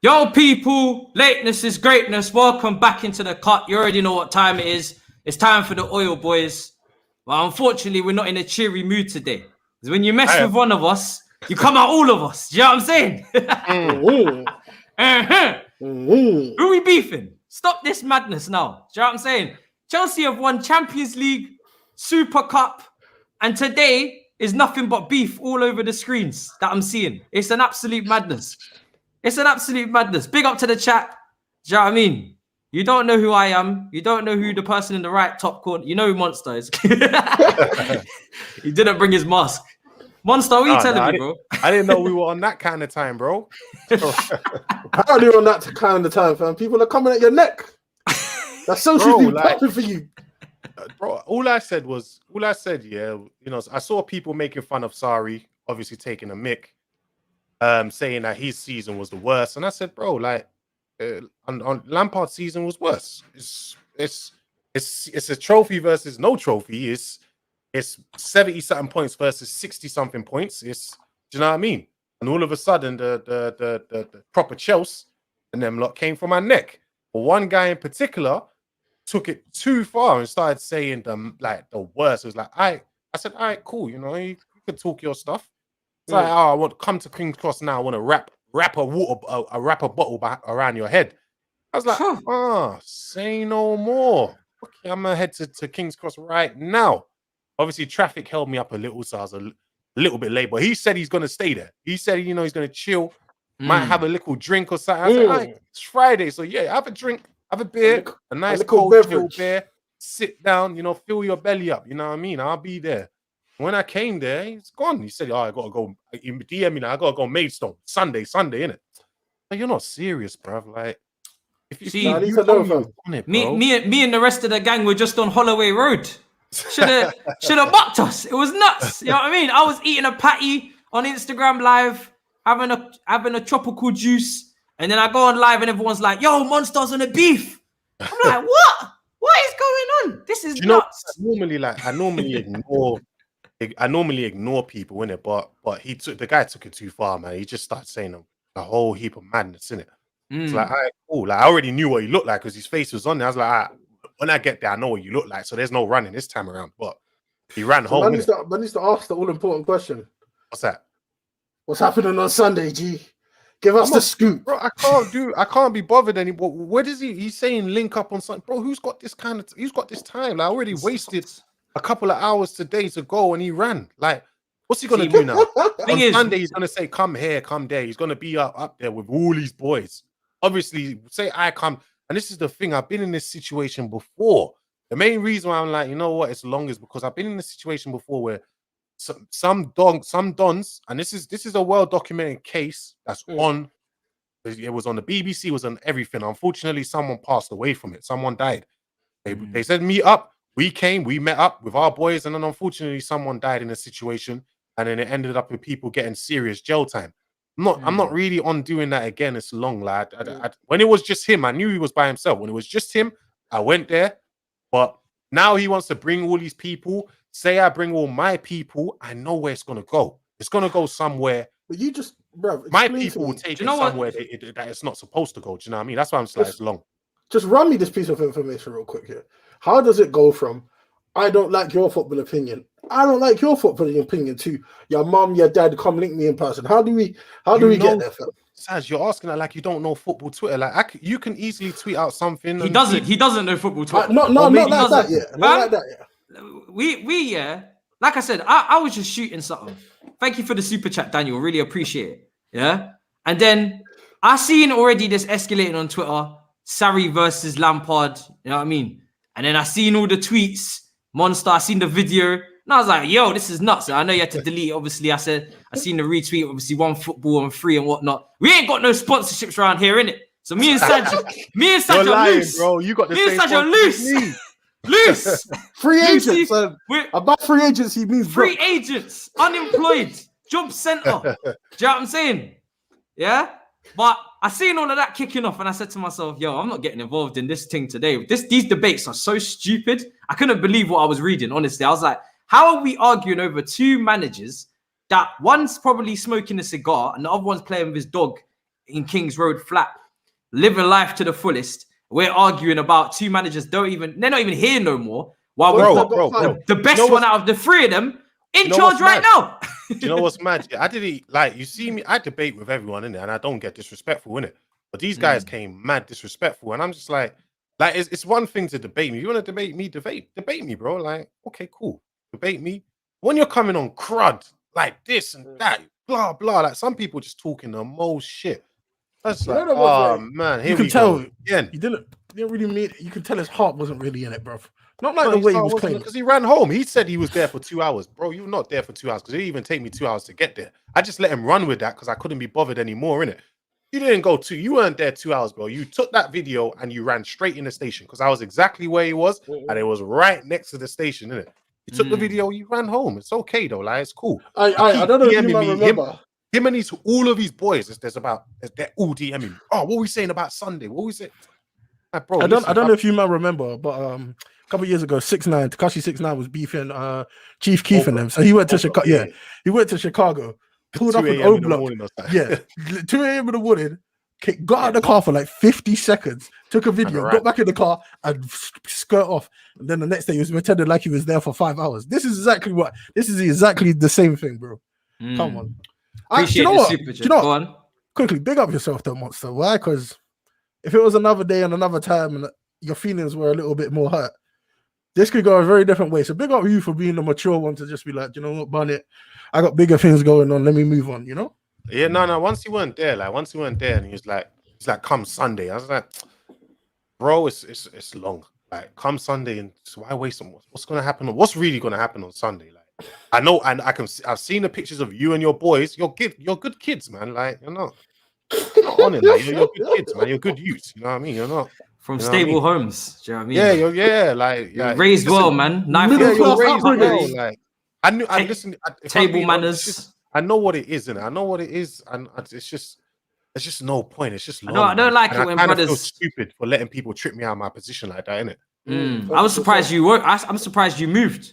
Yo, people, lateness is greatness. Welcome back into the cut. You already know what time it is. It's time for the oil, boys. Well, unfortunately, we're not in a cheery mood today. Because when you mess with one of us, you come out all of us. Do you know what I'm saying? Who we beefing? Stop this madness now. Do you know what I'm saying? Chelsea have won Champions League, Super Cup, and today is nothing but beef all over the screens that I'm seeing. It's an absolute madness. It's an absolute madness. Big up to the chat. Do you know what I mean? You don't know who I am. You don't know who the person in the right top corner. You know who Monstar is. He didn't bring his mask. Monstar, what are you telling me, bro? I didn't know we were on that kind of time, bro. Apparently on that kind of time, fam. People are coming at your neck. That's socially popping for you. Bro, all I said, yeah, you know, I saw people making fun of Sarri, obviously taking a mick. Saying that his season was the worst, and I said, bro, like, on Lampard's season was worse. It's a trophy versus no trophy. It's 70-something points versus 60-something points. Do you know what I mean? And all of a sudden, the proper Chelsea and them lot came from my neck. But one guy in particular took it too far and started saying the worst. It was like, I said, all right, cool. You know, you can talk your stuff. It's like, I want to come to King's Cross now. I want to wrap a bottle around your head. I was like, say no more. Okay, I'm gonna head to King's Cross right now. Obviously, traffic held me up a little, so I was a little bit late. But he said he's gonna stay there. He said, you know, he's gonna chill, might have a little drink or something. I was like, right, it's Friday, so yeah, have a drink, have a beer, a nice cold chill beer, sit down, you know, fill your belly up. You know what I mean? I'll be there. When I came there, he's gone. He said, I got to go. He DM me now. I got to go Maidstone. Sunday, innit? Like, you're not serious, bruv. Like, if you see, me and the rest of the gang were just on Holloway Road. Should have bucked us. It was nuts. You know what I mean? I was eating a patty on Instagram Live, having a tropical juice. And then I go on live and everyone's like, yo, Monstar's on a beef. I'm like, what? What is going on? This is nuts. I normally ignore people, innit? But the guy took it too far, man. He just started saying a whole heap of madness, innit? It's like, all right, cool. Like, I already knew what he looked like because his face was on there. I was like, all right, when I get there, I know what you look like. So there's no running this time around. But he ran home. I need to ask the all-important question. What's that? What's happening on Sunday, G? Give us the scoop. Bro, I can't be bothered anymore. What is he? He's saying link up on something. Bro, who's got this time? Like, I already wasted a couple of hours today to go and he ran. Like, what's he gonna do now? On Sunday, he's gonna say, come here, come there. He's gonna be up there with all these boys. Obviously, say I come, and this is the thing. I've been in this situation before. The main reason why I'm like, you know what, it's long is because I've been in this situation before where some dons, and this is a well-documented case that's on. It was on the BBC, it was on everything. Unfortunately, someone passed away from it. Someone died. They said meet up. We came, we met up with our boys, and then unfortunately someone died in a situation, and then it ended up with people getting serious jail time. I'm not really on doing that again. It's long, lad. When it was just him, I knew he was by himself. When it was just him, I went there. But now he wants to bring all these people. Say I bring all my people, I know where it's gonna go. It's gonna go somewhere. But you just, bro, my people will take it somewhere that it's not supposed to go. Do you know what I mean? That's why I'm just like, it's long. Just run me this piece of information real quick here. How does it go from I don't like your football opinion, I don't like your football opinion to your mom, your dad, come link me in person? How do we get there, fam? Saz, you're asking that like you don't know football Twitter. Like you can easily tweet out something. He doesn't know football Twitter. Not like that yet. Not like that yet. We like I said, I was just shooting something. Thank you for the super chat, Daniel. Really appreciate it. Yeah. And then I seen already this escalating on Twitter. Sarri versus Lampard. You know what I mean? And then I seen all the tweets. Monstar, I seen the video. And I was like, yo, this is nuts. I know you had to delete it. Obviously, I seen the retweet. Obviously, one football and free and whatnot. We ain't got no sponsorships around here, innit? So me and Saj are loose. Bro. You got the me and Saj are loose. Loose. Free agents. About free agency means free agents, unemployed, job center. Do you know what I'm saying? Yeah? But I seen all of that kicking off and I said to myself, yo, I'm not getting involved in this thing today. These debates are so stupid. I couldn't believe what I was reading, honestly. I was like, how are we arguing over two managers that one's probably smoking a cigar and the other one's playing with his dog in Kings Road flat, living life to the fullest. We're arguing about two managers they're not even here no more. While Bro. The best one out of the three of them in charge right now. Do you know what's mad? I didn't like you see me. I debate with everyone in it, and I don't get disrespectful in it. But these guys came mad disrespectful, and I'm just like it's one thing to debate me. You want to debate me? Debate me, bro. Like, okay, cool, debate me. When you're coming on crud like this and that, blah blah. Like some people just talking the most shit. That's like, oh man, here you can we tell go again. He didn't really mean it. You can tell his heart wasn't really in it, bro. Not like the way he was claiming. Because he ran home. He said he was there for 2 hours. Bro, you were not there for 2 hours because it didn't even take me 2 hours to get there. I just let him run with that because I couldn't be bothered anymore, innit? You didn't go you weren't there 2 hours, bro. You took that video and you ran straight in the station because I was exactly where he was and it was right next to the station, innit? You took the video, you ran home. It's okay though, like it's cool. I don't know if you might remember. Him and all of these boys, they're all DMing me. Oh, what are we saying about Sunday? What was it? Like, bro, I don't know if you might remember, but a couple of years ago, 6ix9ine, Tekashi 6ix9ine was beefing Chief Keef and them. So he went to Chicago. Yeah, he went to Chicago, pulled up an O block. 2 a.m. in the morning, got out of the car for like 50 seconds, took a video, got back in the car and skirt off. And then the next day he was pretending like he was there for 5 hours. This is exactly the same thing, bro. Come on. Appreciate you know the what? super chat. You know Go what? on. Quickly, big up yourself, though, Monster. Why? Because if it was another day and another time and your feelings were a little bit more hurt, this could go a very different way. So big up you for being the mature one to just be like, you know what, Barnett, I got bigger things going on. Let me move on, you know? Yeah, no. Once he weren't there and he was like, come Sunday. I was like, bro, it's long. Like, come Sunday and so why waste them? What's gonna happen? What's really gonna happen on Sunday? Like, I know, and I've seen the pictures of you and your boys. You're good kids, man. Like, you're not on it. Like, you're good kids, man. You're good youths. You know what I mean? You're not from stable homes. Do you know what I mean? Yeah, raised well, man. You're raised well. Like, I listen. Table manners. I know what it is, and I know what it is, and it's just no point. It's just long. No, I don't like it when brothers feel stupid for letting people trip me out of my position like that, innit? I was surprised you were. I'm surprised you moved.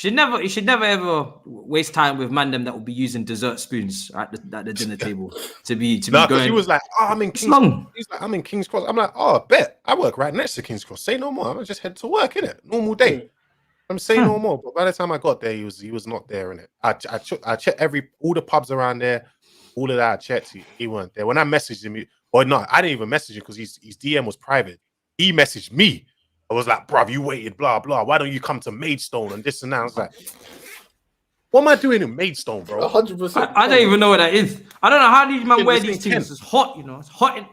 You should never ever waste time with man that will be using dessert spoons at the dinner table to be going. He was like, "Oh, I'm in King's Cross." He's like, "I'm in King's Cross." I'm like, "Oh, bet I work right next to King's Cross. Say no more. I'm gonna just head to work, innit? Normal day." I'm saying no more. But by the time I got there, he was not there, innit? I checked all the pubs around there, all of that. I checked. He weren't there. When I messaged him, I didn't even message him because his DM was private. He messaged me. I was like, bruv, you waited, blah, blah. Why don't you come to Maidstone and this and that? I was like, what am I doing in Maidstone, bro? 100%. I don't even know what that is. I don't know how these man wear these things. It's hot, you know. It's hot.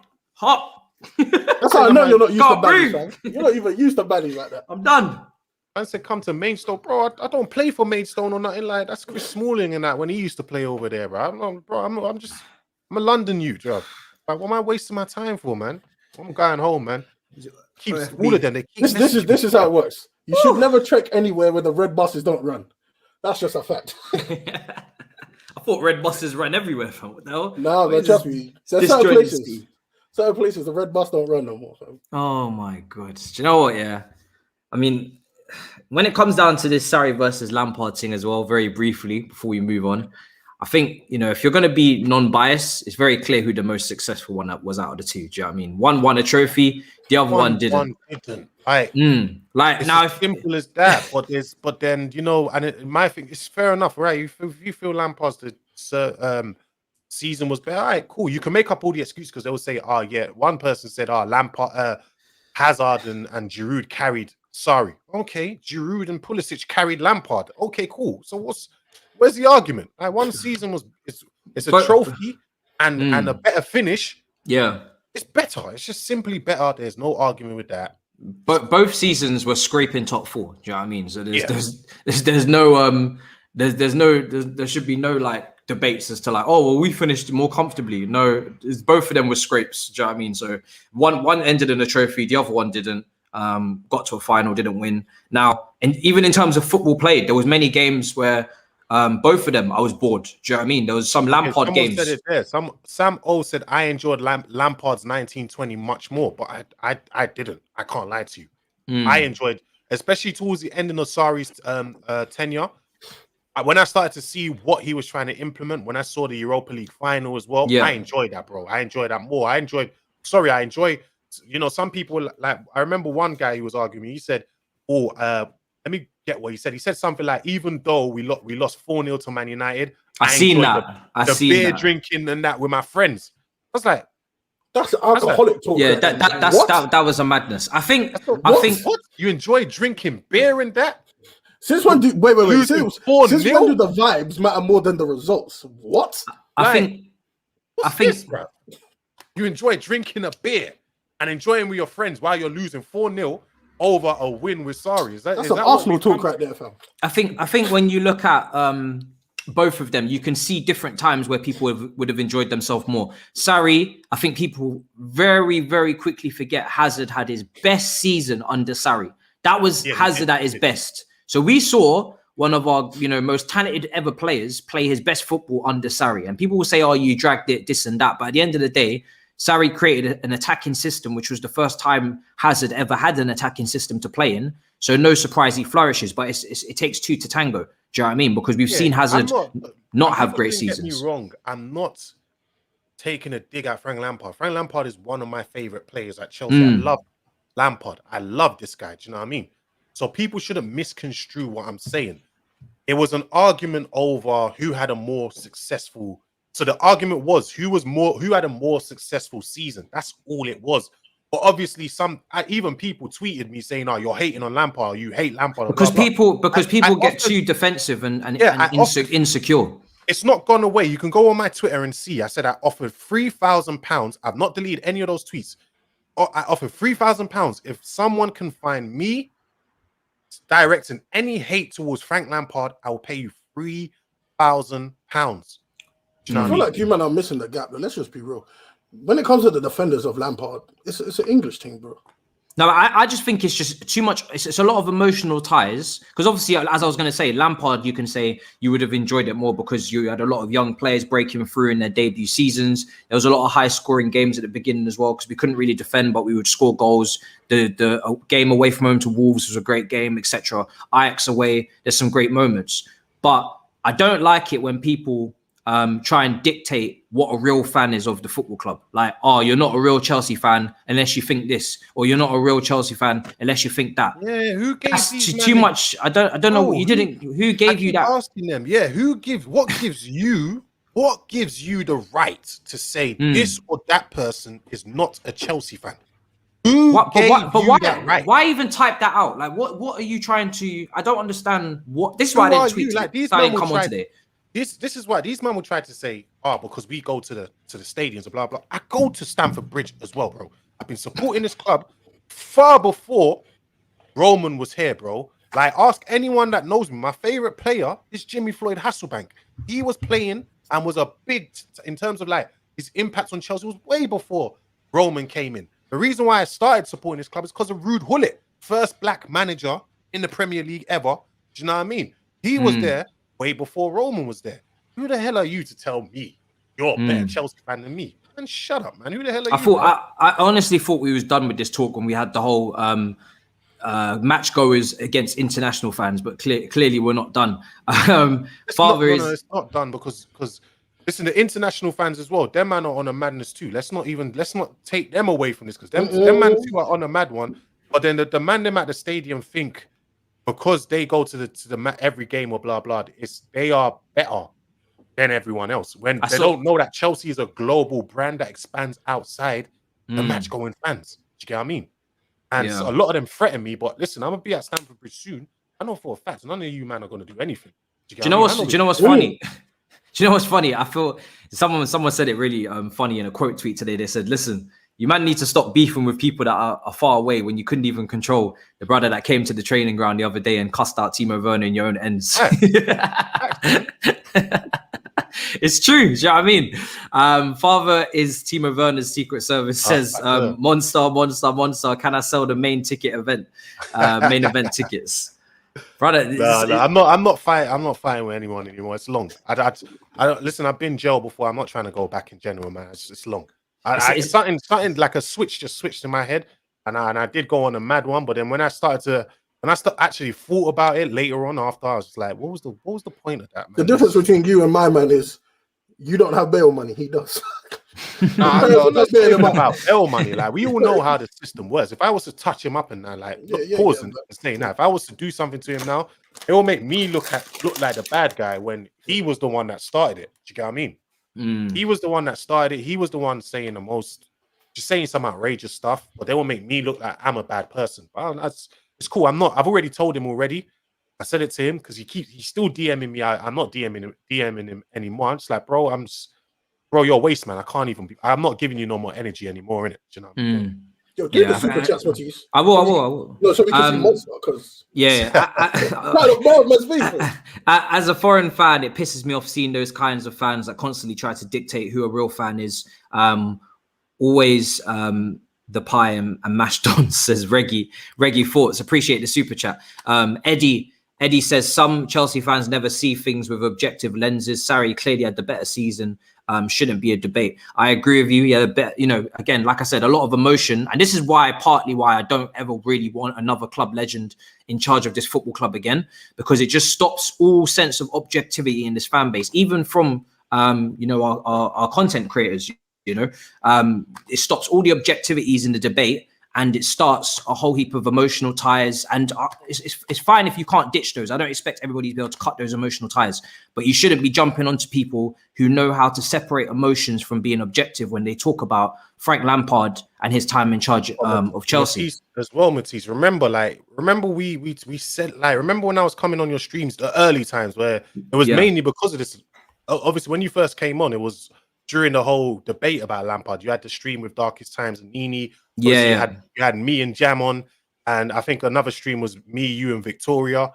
That's how I know you're not used to baddies, man. You're not even used to baddies like that. I'm done. I said, come to Maidstone, bro. I don't play for Maidstone or nothing like that. That's Chris Smalling and that when he used to play over there, bro. I'm a London youth, bro. Like, what am I wasting my time for, man? I'm going home, man. All of them. This is how it works. You should never trek anywhere where the red buses don't run. That's just a fact. I thought red buses run everywhere, fam. What the hell? No, but trust me. There's certain places the red bus don't run no more, fam. Oh my god. Do you know what? Yeah. I mean, when it comes down to this Sarri versus Lampard thing as well, very briefly before we move on, I think, you know, if you're going to be non-biased, it's very clear who the most successful one that was out of the two. Do you know what I mean? One won a trophy, the other one didn't. One didn't. Like it's now, as simple as that. But then, you know, and my thing, it's fair enough, right? You feel Lampard's season was better. All right, cool. You can make up all the excuses because they will say, "Oh, yeah." One person said, "Oh, Lampard, Hazard and Giroud carried Sarri." Okay, Giroud and Pulisic carried Lampard. Okay, cool. So where's the argument? Like, one season it's a trophy and a better finish. Yeah, it's better. It's just simply better. There's no argument with that. But both seasons were scraping top four. Do you know what I mean? So there's no there should be no like debates as to like, oh well, we finished more comfortably. No, both of them were scrapes. Do you know what I mean? So one ended in a trophy, the other one didn't. Got to a final, didn't win. Now, and even in terms of football played, there was many games where both of them I was bored. Do you know what I mean? There was some Lampard games. Said it there. Sam O said I enjoyed Lampard's 1920 much more, but I didn't. I can't lie to you. I enjoyed, especially towards the ending of Sarri's tenure. when I started to see what he was trying to implement, when I saw the Europa League final as well, I enjoyed that, bro. I enjoyed that more. I enjoy, some people, like, I remember one guy who was arguing, he said, let me get what he said. He said something like, even though we lost 4-0 to Man United, I seen that. The beer drinking and that with my friends. I was like, that's alcoholic talk. Yeah, that was a madness. I think what? You enjoy drinking beer and that? Since when do wait? Since when do the vibes matter more than the results? What? I think this, bro? You enjoy drinking a beer and enjoying with your friends while you're losing 4-0 over a win with Sarri. That's some Arsenal talk right there, fam. I think when you look at both of them, you can see different times where people would have enjoyed themselves more. Sarri, I think people very, very quickly forget Hazard had his best season under Sarri. That was Hazard at his best. So we saw one of our, most talented ever players play his best football under Sarri. And people will say, oh, you dragged it, this and that. But at the end of the day, Sarri created an attacking system, which was the first time Hazard ever had an attacking system to play in. So no surprise he flourishes, but it takes two to tango. Do you know what I mean? Because we've seen Hazard not have great seasons. Get me wrong. I'm not taking a dig at Frank Lampard. Frank Lampard is one of my favorite players at Chelsea. I love Lampard. I love this guy. Do you know what I mean? So people shouldn't misconstrue what I'm saying. It was an argument over who had a more successful. So the argument was who had a more successful season. That's all it was. But obviously, even people tweeted me saying, "Oh, you're hating on Lampard. You hate Lampard." Because people get too defensive and insecure. It's not gone away. You can go on my Twitter and see. I said I offered £3,000. I've not deleted any of those tweets. I offered £3,000 if someone can find me directing any hate towards Frank Lampard. I will pay you £3,000. I feel like you man are missing the gap. But let's just be real. When it comes to the defenders of Lampard, it's an English thing, bro. No, I just think it's just too much. It's a lot of emotional ties. Because obviously, as I was going to say, Lampard, you can say you would have enjoyed it more because you had a lot of young players breaking through in their debut seasons. There was a lot of high-scoring games at the beginning as well because we couldn't really defend, but we would score goals. The game away from home to Wolves was a great game, etc. Ajax away, there's some great moments. But I don't like it when people try and dictate what a real fan is of the football club. Like, oh, you're not a real Chelsea fan unless you think this, or you're not a real Chelsea fan unless you think that. Yeah, who gave That's too much? I don't know what you didn't. Who gave you that? Asking them, yeah, what gives you the right to say this or that person is not a Chelsea fan? Why even type that out? Like, what are you trying to? I don't understand what. This is why I didn't tweet. Like, these men come on today. This is why these men will try to say, because we go to the stadiums, blah blah. I go to Stamford Bridge as well, bro. I've been supporting this club far before Roman was here, bro. Like, ask anyone that knows me. My favorite player is Jimmy Floyd Hasselbank. He was playing and was a big in terms of like his impact on Chelsea was way before Roman came in. The reason why I started supporting this club is because of Ruud Gullit, first black manager in the Premier League ever. Do you know what I mean? He was there way before Roman was there. Who the hell are you to tell me you're a better Chelsea fan than me? And shut up, man. Who the hell are you? I honestly thought we was done with this talk when we had the whole match goers against international fans, but clearly we're not done. It's not done because listen, the international fans as well, them man are on a madness too. Let's not take them away from this because them man too are on a mad one. But then the man them at the stadium think because they go to the every game or blah blah, they are better than everyone else. When they don't know that Chelsea is a global brand that expands outside the match going fans. Do you get what I mean? And so a lot of them threaten me, but listen, I'm gonna be at Stamford Bridge soon. I know for a fact none of you man are gonna do anything. Do you know what's funny? Do you know what's funny? I feel someone said it really funny in a quote tweet today. They said, listen, you man need to stop beefing with people that are far away when you couldn't even control the brother that came to the training ground the other day and cussed out Timo Werner in your own ends. It's true. Do you know what I mean? Father is Timo Werner's Secret Service says, Monstar, can I sell the main event tickets? Brother, I'm not fighting with anyone anymore. It's long. I don't listen. I've been in jail before. I'm not trying to go back in general, man. It's long. Something like a switch just switched in my head, and I did go on a mad one. But then when I started to And I actually thought about it later on after. I was just like, what was the point of that, man? The difference between you and my man is you don't have bail money. He does. No, that's about bail money. Like, we all know how the system works. If I was to touch him up and that, like, pausing and saying that, if I was to do something to him now, it will make me look like the bad guy when he was the one that started it. Do you get what I mean? He was the one that started it. He was the one saying just saying some outrageous stuff, but they will make me look like I'm a bad person. But it's cool. I'm not. I've already told him already. I said it to him because he's still DMing me. I'm not DMing him anymore. I'm just like, bro, bro, you're a waste, man. I'm not giving you no more energy anymore, innit? Do you know what I mean? Yo, do the super chats, Matisse. I will. No, so we can see Monster, because as a foreign fan, it pisses me off seeing those kinds of fans that constantly try to dictate who a real fan is. Always the pie and mashed on, says Reggie Thoughts. Appreciate the super chat. Eddie says some Chelsea fans never see things with objective lenses. Sarri clearly had the better season. Shouldn't be a debate. I agree with you. Yeah, again, like I said, a lot of emotion. And this is partly why I don't ever really want another club legend in charge of this football club again, because it just stops all sense of objectivity in this fan base, even from, our content creators, it stops all the objectivities in the debate. And it starts a whole heap of emotional ties. And it's fine if you can't ditch those. I don't expect everybody to be able to cut those emotional ties. But you shouldn't be jumping onto people who know how to separate emotions from being objective when they talk about Frank Lampard and his time in charge of Chelsea. Matisse, as well, Matisse. Remember we said, like, remember when I was coming on your streams, the early times where it was mainly because of this. Obviously, when you first came on, it was during the whole debate about Lampard. You had the stream with Darkest Times and Nini. You had me and Jam on, and I think another stream was me, you, and Victoria.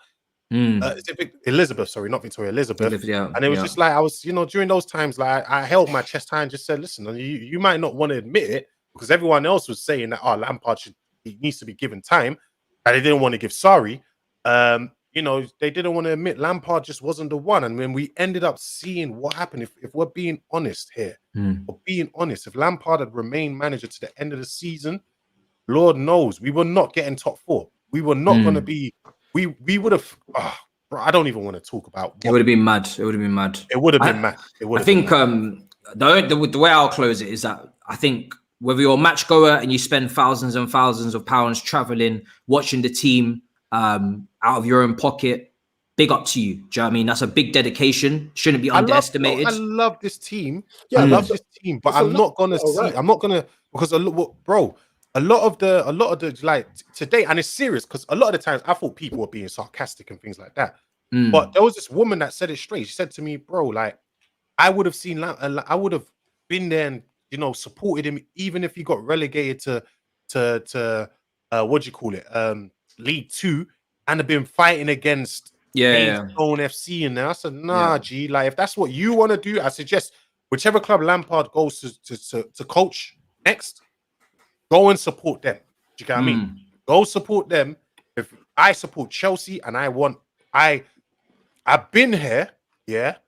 Elizabeth, sorry, not Victoria, Elizabeth. And it was just like, I was, during those times, like, I held my chest high and just said, listen, you might not want to admit it, because everyone else was saying that, Lampard he needs to be given time, and they didn't want to give Sarri. They didn't want to admit Lampard just wasn't the one. And when we ended up seeing what happened, if we're being honest here, if Lampard had remained manager to the end of the season, Lord knows, we were not getting top four. We were not going to be, we would have, I don't even want to talk about. It would have been mad. It would have been mad. I think the way I'll close it is that I think whether you're a match goer and you spend thousands and thousands of pounds traveling, watching the team, out of your own pocket, big up to you. Do you know what I mean? That's a big dedication. Shouldn't be underestimated. I love this team. I love this team, but I'm not gonna because a lot of the like today, and it's serious because a lot of the times I thought people were being sarcastic and things like that. But there was this woman that said it straight. She said to me, bro, like, I would have been there and supported him even if he got relegated to what do you call it? League 2, and have been fighting against Stone FC in there. I said, G, like, if that's what you want to do, I suggest whichever club Lampard goes to coach next, go and support them. Do you get what I mean? Go support them. If I support Chelsea and I've been here,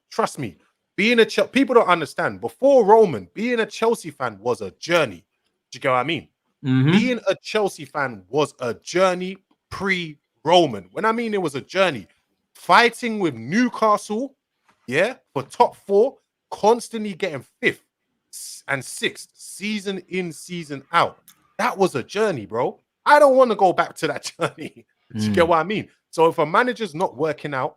trust me, being people don't understand. Before Roman, being a Chelsea fan was a journey. Do you get what I mean? Being a Chelsea fan was a journey pre-Roman. When I mean it was a journey, fighting with Newcastle, for top 4, constantly getting 5th and 6th, season in, season out. That was a journey, bro. I don't want to go back to that journey. Do you get what I mean? So if a manager's not working out,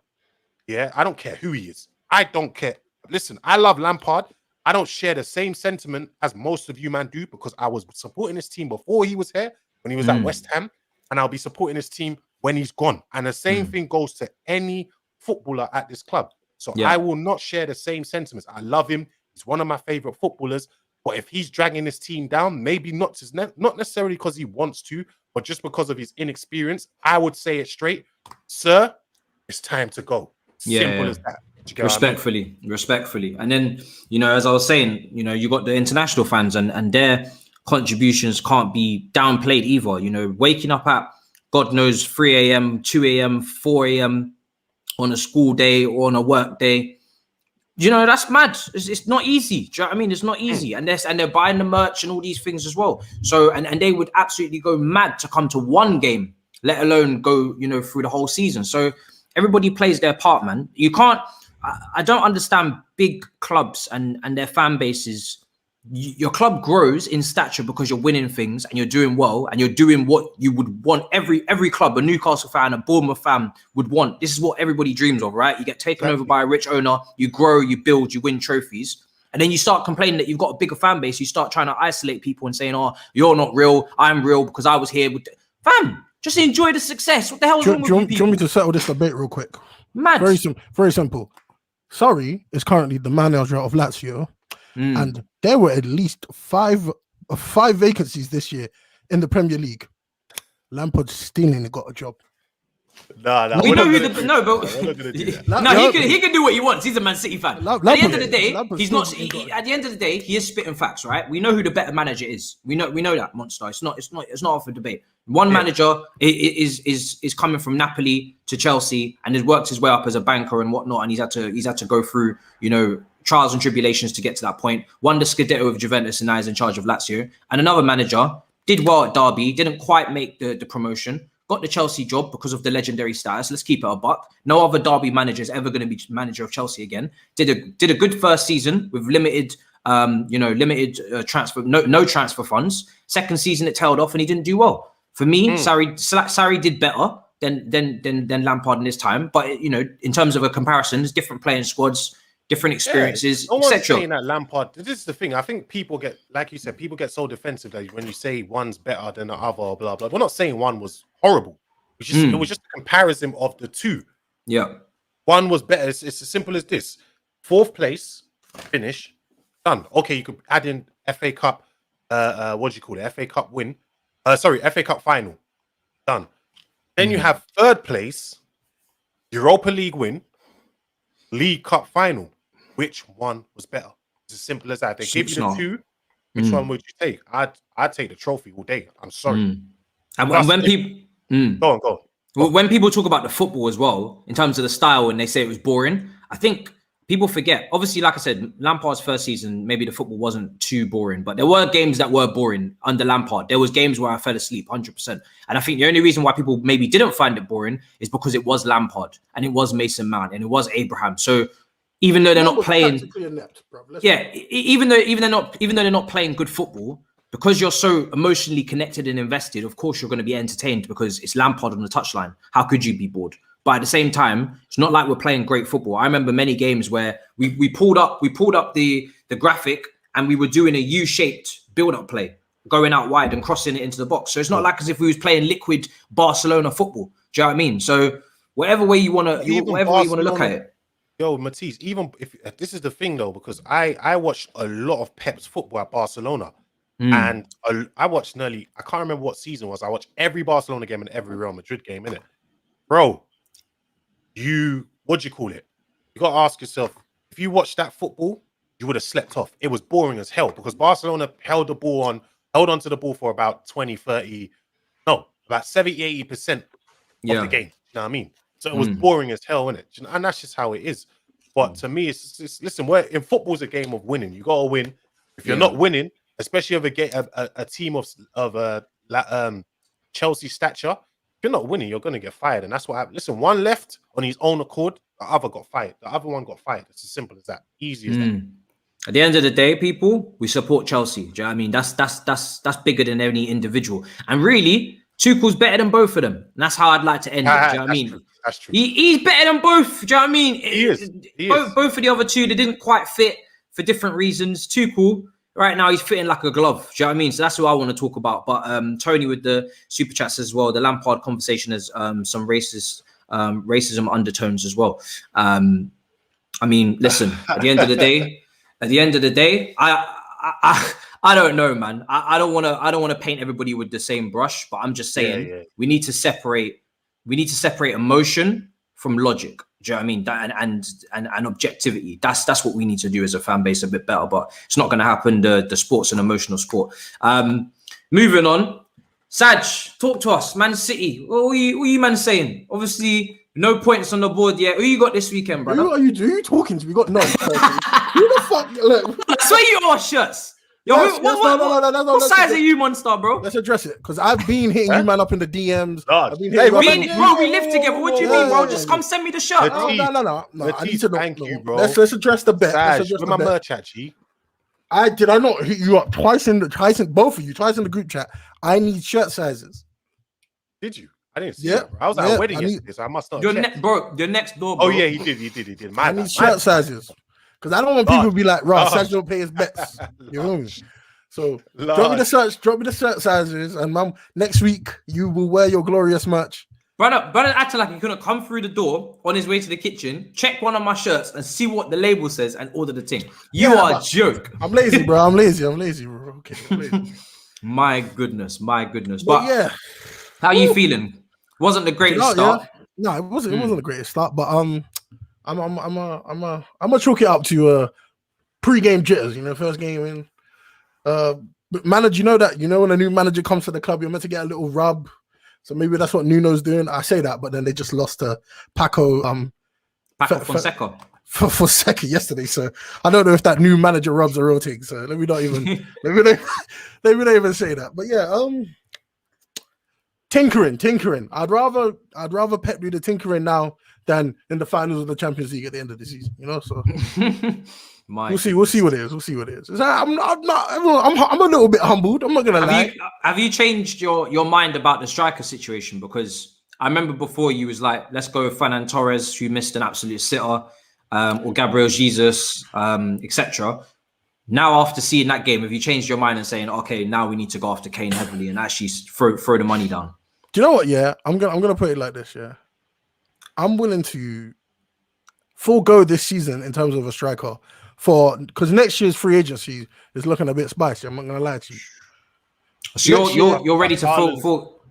I don't care who he is. I don't care. Listen, I love Lampard. I don't share the same sentiment as most of you man do, because I was supporting this team before he was here, when he was at West Ham, and I'll be supporting this team when he's gone. And the same thing goes to any footballer at this club. So I will not share the same sentiments. I love him. He's one of my favorite footballers. But if he's dragging this team down, maybe not necessarily because he wants to, but just because of his inexperience, I would say it straight. Sir, it's time to go. Simple as that. Respectfully. And then, as I was saying, you got the international fans and their contributions can't be downplayed either. Waking up at God knows 3 a.m., 2 a.m., 4 a.m. on a school day or on a work day. That's mad. It's not easy. Do you know what I mean? It's not easy. And they're buying the merch and all these things as well. So, and they would absolutely go mad to come to one game let alone go, through the whole season. So everybody plays their part, man. You can't. I don't understand big clubs and their fan bases. Your club grows in stature because you're winning things and you're doing well and you're doing what you would want every club, a Newcastle fan, a Bournemouth fan would want. This is what everybody dreams of, right? You get taken over by a rich owner, you grow, you build, you win trophies. And then you start complaining that you've got a bigger fan base. You start trying to isolate people and saying, oh, you're not real. I'm real because I was here. Fam, just enjoy the success. What the hell is wrong with you people? Do you want me to settle this debate real quick? Mad. Very simple. Sarri is currently the manager of Lazio. And there were at least five vacancies this year in the Premier League. Lampard still ain't got a job. No, we know who the we're not gonna do that. No, he can do what he wants. He's a Man City fan. At the end of the day, he's not. At the end of the day, he is spitting facts, right? We know who the better manager is. We know that, Monstar. It's not up for debate. One manager is coming from Napoli to Chelsea and has worked his way up as a banker and whatnot, and he's had to go through trials and tribulations to get to that point. Won the Scudetto of Juventus and now he's in charge of Lazio. And another manager did well at Derby, didn't quite make the promotion, got the Chelsea job because of the legendary status. Let's keep it a buck. No other Derby manager is ever going to be manager of Chelsea again. Did a good first season with limited transfer, no transfer funds. Second season it tailed off and he didn't do well. For me, Sarri did better than Lampard in his time. But in terms of a comparison, there's different playing squads, different experiences, no one's etc. saying that Lampard. This is the thing. I think people get, like you said, so defensive that when you say one's better than the other, or blah blah. We're not saying one was horrible. It was just a comparison of the two. Yeah, one was better. It's as simple as this: 4th place, finish, done. Okay, you could add in FA Cup. What do you call it? FA Cup win. FA Cup final, done. Then you have 3rd place, Europa League win, League Cup final. Which one was better? It's as simple as that. They give you the two. Which one would you take? I'd take the trophy all day. I'm sorry. And when people go on. Well, when people talk about the football as well, in terms of the style, and they say it was boring, I think people forget. Obviously, like I said, Lampard's first season, maybe the football wasn't too boring, but there were games that were boring under Lampard. There was games where I fell asleep, 100%. And I think the only reason why people maybe didn't find it boring is because it was Lampard and it was Mason Mount and it was Abraham. So even though they're not playing, even though they're not playing good football, because you're so emotionally connected and invested, of course you're going to be entertained because it's Lampard on the touchline. How could you be bored? But at the same time, it's not like we're playing great football. I remember many games where we pulled up the graphic and we were doing a U-shaped build-up play, going out wide and crossing it into the box. So it's not like as if we was playing liquid Barcelona football. Do you know what I mean? So whatever way you want to look at it. Yo, Matisse, even if this is the thing though, because I watched a lot of Pep's football at Barcelona. And I watched I can't remember what season it was. I watched every Barcelona game and every Real Madrid game, innit? Bro, what do you call it? You got to ask yourself, if you watched that football, you would have slept off. It was boring as hell because Barcelona held onto the ball for about 70, 80% of the game. You know what I mean? So it was boring as hell, innit? And that's just how it is. But to me, it's listen, in football's a game of winning. You got to win. If you're not winning, especially of a team of Chelsea stature, if you're not winning, you're going to get fired. And that's what happened. Listen, one left on his own accord, the other got fired. The other one got fired. It's as simple as that. Easy as that. At the end of the day, people, we support Chelsea. Do you know what I mean? That's bigger than any individual. And really, Tuchel's better than both of them. And that's how I'd like to end it. Do you know what I mean? True. That's true. He's better than both. Do you know what I mean? He is. Both of the other two, they didn't quite fit for different reasons. Tuchel, right now, he's fitting like a glove. Do you know what I mean? So that's what I want to talk about. But Tony with the super chats as well. The Lampard conversation has some racism undertones as well. I mean, listen. At the end of the day, I don't know, man. I don't want to paint everybody with the same brush. But I'm just saying we need to separate emotion from logic. Do you know what I mean? And objectivity. That's what we need to do as a fan base a bit better. But it's not going to happen. The sport's an emotional sport. Moving on. Saj, talk to us. Man City. What are you man saying? Obviously, no points on the board yet. Who you got this weekend, brother? Who are you talking to? We got none. Who the fuck? Look. I swear you are shirts. Yo, Yes, what size are you, Monstar, bro? Let's address it because I've been hitting you man up in the DMs. God. I've been Hey, hitting you Bro, we live together. What do you mean, bro? Just come send me the shirt. No. I need to know. Thank you, bro. Let's address the bet. Let's address with the my bet. merch at, G. I not hit you up twice in both of you twice in the group chat. I need shirt sizes. Did you? I didn't see Yeah, that, bro. I was at a wedding I need- yesterday, so I must not. You're check. you're next door, bro. Oh yeah, he did. I need shirt sizes because I don't want people to be like, "Right, Sergio don't pay his bets." You know me. So drop me the shirt sizes, and mum, next week you will wear your glorious merch. Brother acting like he couldn't come through the door on his way to the kitchen, check one of my shirts, and see what the label says, and order the thing. You are a joke. I'm lazy, bro. I'm lazy, bro. Okay, I'm lazy. My goodness. But yeah, how are you feeling? Wasn't the greatest start. Yeah. No, it wasn't. It wasn't the greatest start, but I'm gonna chalk it up to pre-game jitters. You know, first game in. But manager, you know when a new manager comes to the club, you're meant to get a little rub. So maybe that's what Nuno's doing. I say that, but then they just lost to Paco Fonseca. Fonseca yesterday. So I don't know if that new manager rubs a real thing. So let me not even say that. But yeah, tinkering. I'd rather Pep do the tinkering now than in the finals of the Champions League at the end of the season. You know, so we'll see what it is. I'm a little bit humbled. I'm not gonna lie. Have you changed your mind about the striker situation? Because I remember before you was like, let's go with Fernan Torres, who missed an absolute sitter, or Gabriel Jesus, etc. Now, after seeing that game, have you changed your mind and saying, okay, now we need to go after Kane heavily and actually throw the money down? Do you know what? Yeah, I'm gonna put it like this. Yeah, I'm willing to forego this season in terms of a striker because next year's free agency is looking a bit spicy. I'm not gonna lie to you. So you're ready to full.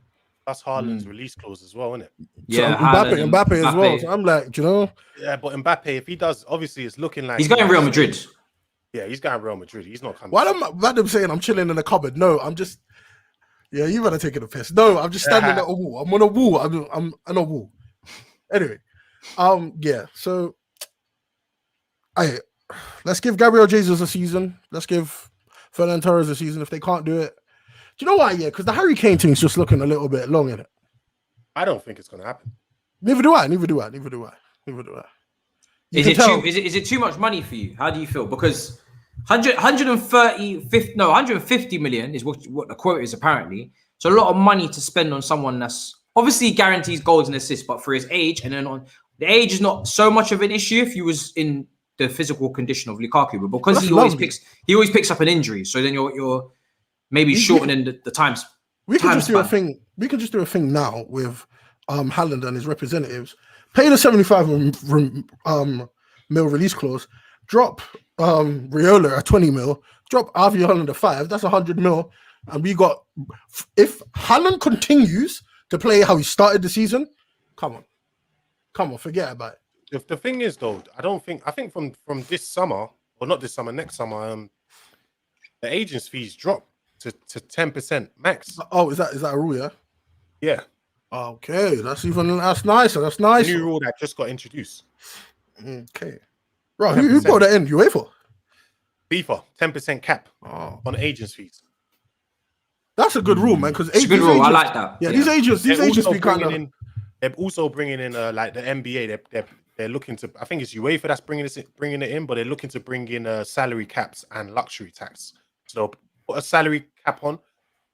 That's Haaland's release clause as well, isn't it? Yeah, so Mbappe as well. So I'm like, you know, yeah, but Mbappe, if he does, obviously it's looking like he's going Real Madrid. Yeah, he's going Real Madrid. He's not coming. Why am I saying I'm chilling in the cupboard? No, I'm just. Yeah, you better take it a piss. No, I'm just standing at a wall. I'm on a wall. I'm on a wall. Anyway, yeah. So, let's give Gabriel Jesus a season. Let's give Fernan Torres a season. If they can't do it, do you know why? Yeah, because the Harry Kane thing's just looking a little bit long in it. I don't think it's going to happen. Neither do I. Is it too much money for you? How do you feel? Because 150 million is what the quote is apparently. So a lot of money to spend on someone that's obviously guarantees goals and assists, but for his age, and then on the age is not so much of an issue if he was in the physical condition of Lukaku, but because he always picks up an injury, so then you're maybe shortening the times. We can just do a thing. We can just do a thing now with Haaland and his representatives. Pay the 75 mil release clause. Drop Riola a 20 mil. Drop Avi Haaland a 5. That's 100 mil. And we got, if Haaland continues to play how he started the season, come on, forget about it. If the thing is though, I think from this summer, or not this summer, next summer, the agents' fees drop to 10% max. Oh, is that a rule? Yeah. Yeah. Okay, that's nicer. That's nice. New rule that just got introduced. Okay. Right, who brought that in? UEFA? FIFA, 10% cap on agents' fees. That's a good rule, man. Because it's a good rule. I like that. Yeah, these agents be kind of. They're also bringing in like the NBA. They're looking to. I think it's UEFA that's bringing it in, but they're looking to bring in salary caps and luxury tax. So they'll put a salary cap on,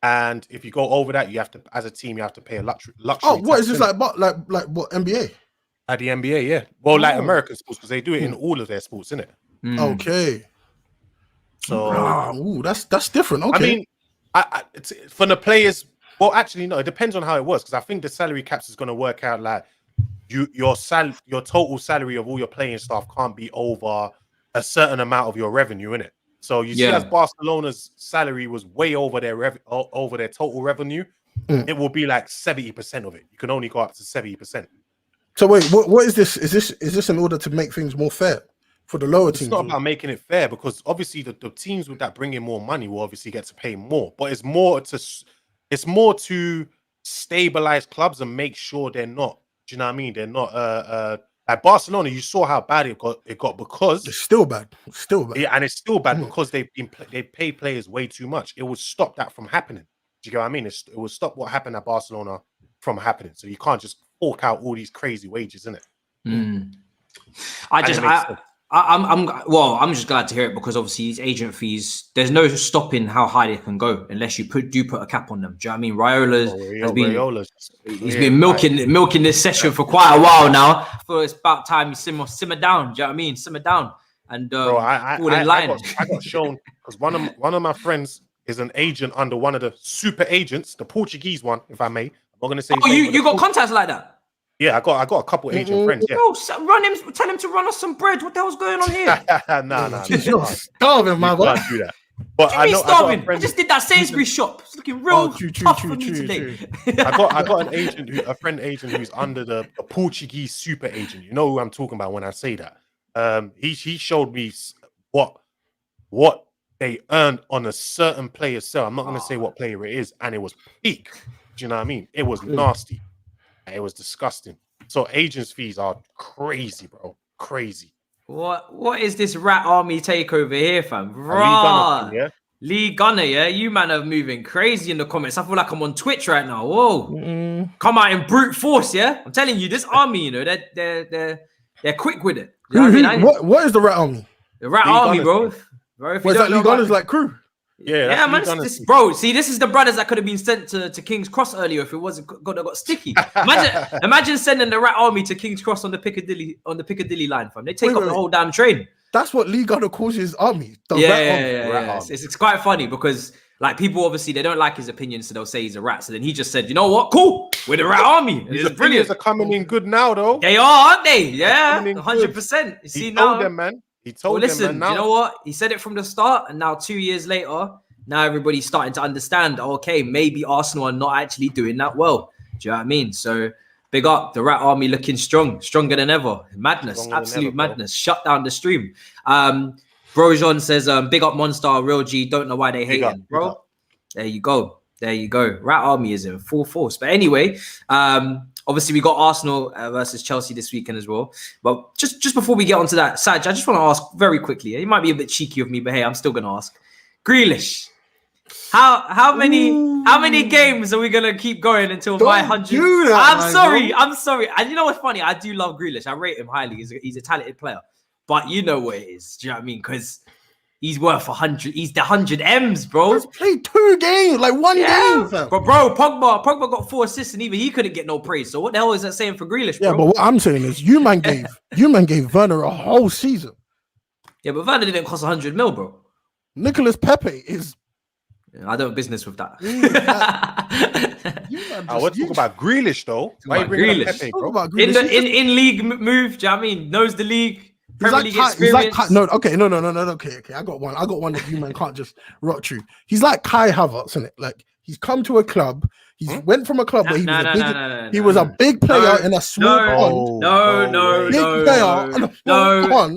and if you go over that, you have to, as a team, you have to pay a luxury. Oh, what is this like? What NBA? At the NBA, yeah. Well, like American sports, because they do it in all of their sports, innit? Okay. So, that's different. Okay. I mean, it's, for the players. Well, actually, no. It depends on how it works, because I think the salary caps is going to work out like your total salary of all your playing staff can't be over a certain amount of your revenue, innit? So you see, as Barcelona's salary was way over their over their total revenue, it will be like 70% of it. You can only go up to 70%. So wait, what is this? Is this in order to make things more fair for the lower teams? It's not about making it fair, because obviously the teams with that bring in more money will obviously get to pay more. But it's more to stabilize clubs and make sure they're not. Do you know what I mean? They're not At Barcelona, you saw how bad it got because It's still bad. It's still bad. yeah, and it's still bad because they pay players way too much. It would stop that from happening. Do you get what I mean? It would stop what happened at Barcelona from happening. So you can't just fork out all these crazy wages, innit? I'm just glad to hear it because obviously these agent fees, there's no stopping how high they can go unless you put a cap on them. Do you know what I mean? He's been milking this session for quite a while now. I feel it's about time you simmer down. Do you know what I mean? Simmer down and bro, I got shown because one of my friends is an agent under one of the super agents, the Portuguese one, if I may. I'm not gonna say. Oh, you got contacts like that? Yeah, I got a couple agent friends. Yeah. Oh, tell him to run us some bread. What the hell's going on here? Nah. You're starving, man. Can't do that. But I just did that Sainsbury's shop. It's looking real tough for me today. I got a friend agent who's under the Portuguese super agent. You know who I'm talking about when I say that. He showed me what they earned on a certain player sale. I'm not going to say what player it is, and it was peak. Do you know what I mean? It was nasty. It was disgusting. So agents' fees are crazy, bro. Crazy. What is this rat army takeover here, fam? Lee Gunner, yeah? You man are moving crazy in the comments. I feel like I'm on Twitch right now. Whoa. Come out in brute force, yeah? I'm telling you, this army, you know, they're quick with it. You know what I mean? What is the rat army? The rat army, bro. If what is that? Lee Gunner's like crew? Yeah, man. Bro, see, this is the brothers that could have been sent to King's Cross earlier if it wasn't got sticky. Imagine sending the rat army to King's Cross on the Piccadilly line, fam. They take up the whole damn train. That's what Lee Gunner calls his army. Yeah. It's quite funny because like people obviously they don't like his opinion, so they'll say he's a rat. So then he just said, you know what? Cool, we're the rat army. It's brilliant. Are coming in good now, though. They are, aren't they? Yeah, 100%. You see now, them, man. He told listen, them, you know what? He said it from the start, and now 2 years later, now everybody's starting to understand, okay, maybe Arsenal are not actually doing that well. Do you know what I mean? So big up the rat army looking stronger than ever. Madness, absolute madness. Shut down the stream. Brojon says, big up Monstar, real G. Don't know why they hate him, bro. There you go. Rat army is in full force. But anyway, obviously, we got Arsenal versus Chelsea this weekend as well. But just before we get onto that, Saj, I just want to ask very quickly. It might be a bit cheeky of me, but hey, I'm still going to ask. Grealish, how many games are we going to keep going until my 100? I'm sorry. And you know what's funny? I do love Grealish. I rate him highly. He's a talented player. But you know what it is. Do you know what I mean? Because he's worth 100. He's the 100 M's, bro. He's played 2 games, like one game. Fam. But bro, Pogba got 4 assists, and even he couldn't get no praise. So what the hell is that saying for Grealish, bro? Yeah, but what I'm saying is, you man gave Werner a whole season. Yeah, but Werner didn't cost 100 mil, bro. Nicolas Pepe is. I don't have business with that. I want to talk about Grealish, though. Why are you bringing up Pepe, bro? In league move, do you know what I mean? Knows the league. Premier League experience. No. Okay. I got one that you man can't just rot through. He's like Kai Havertz, isn't it? Like he's come to a club. He went from a club where he was a big player in a small pond. No.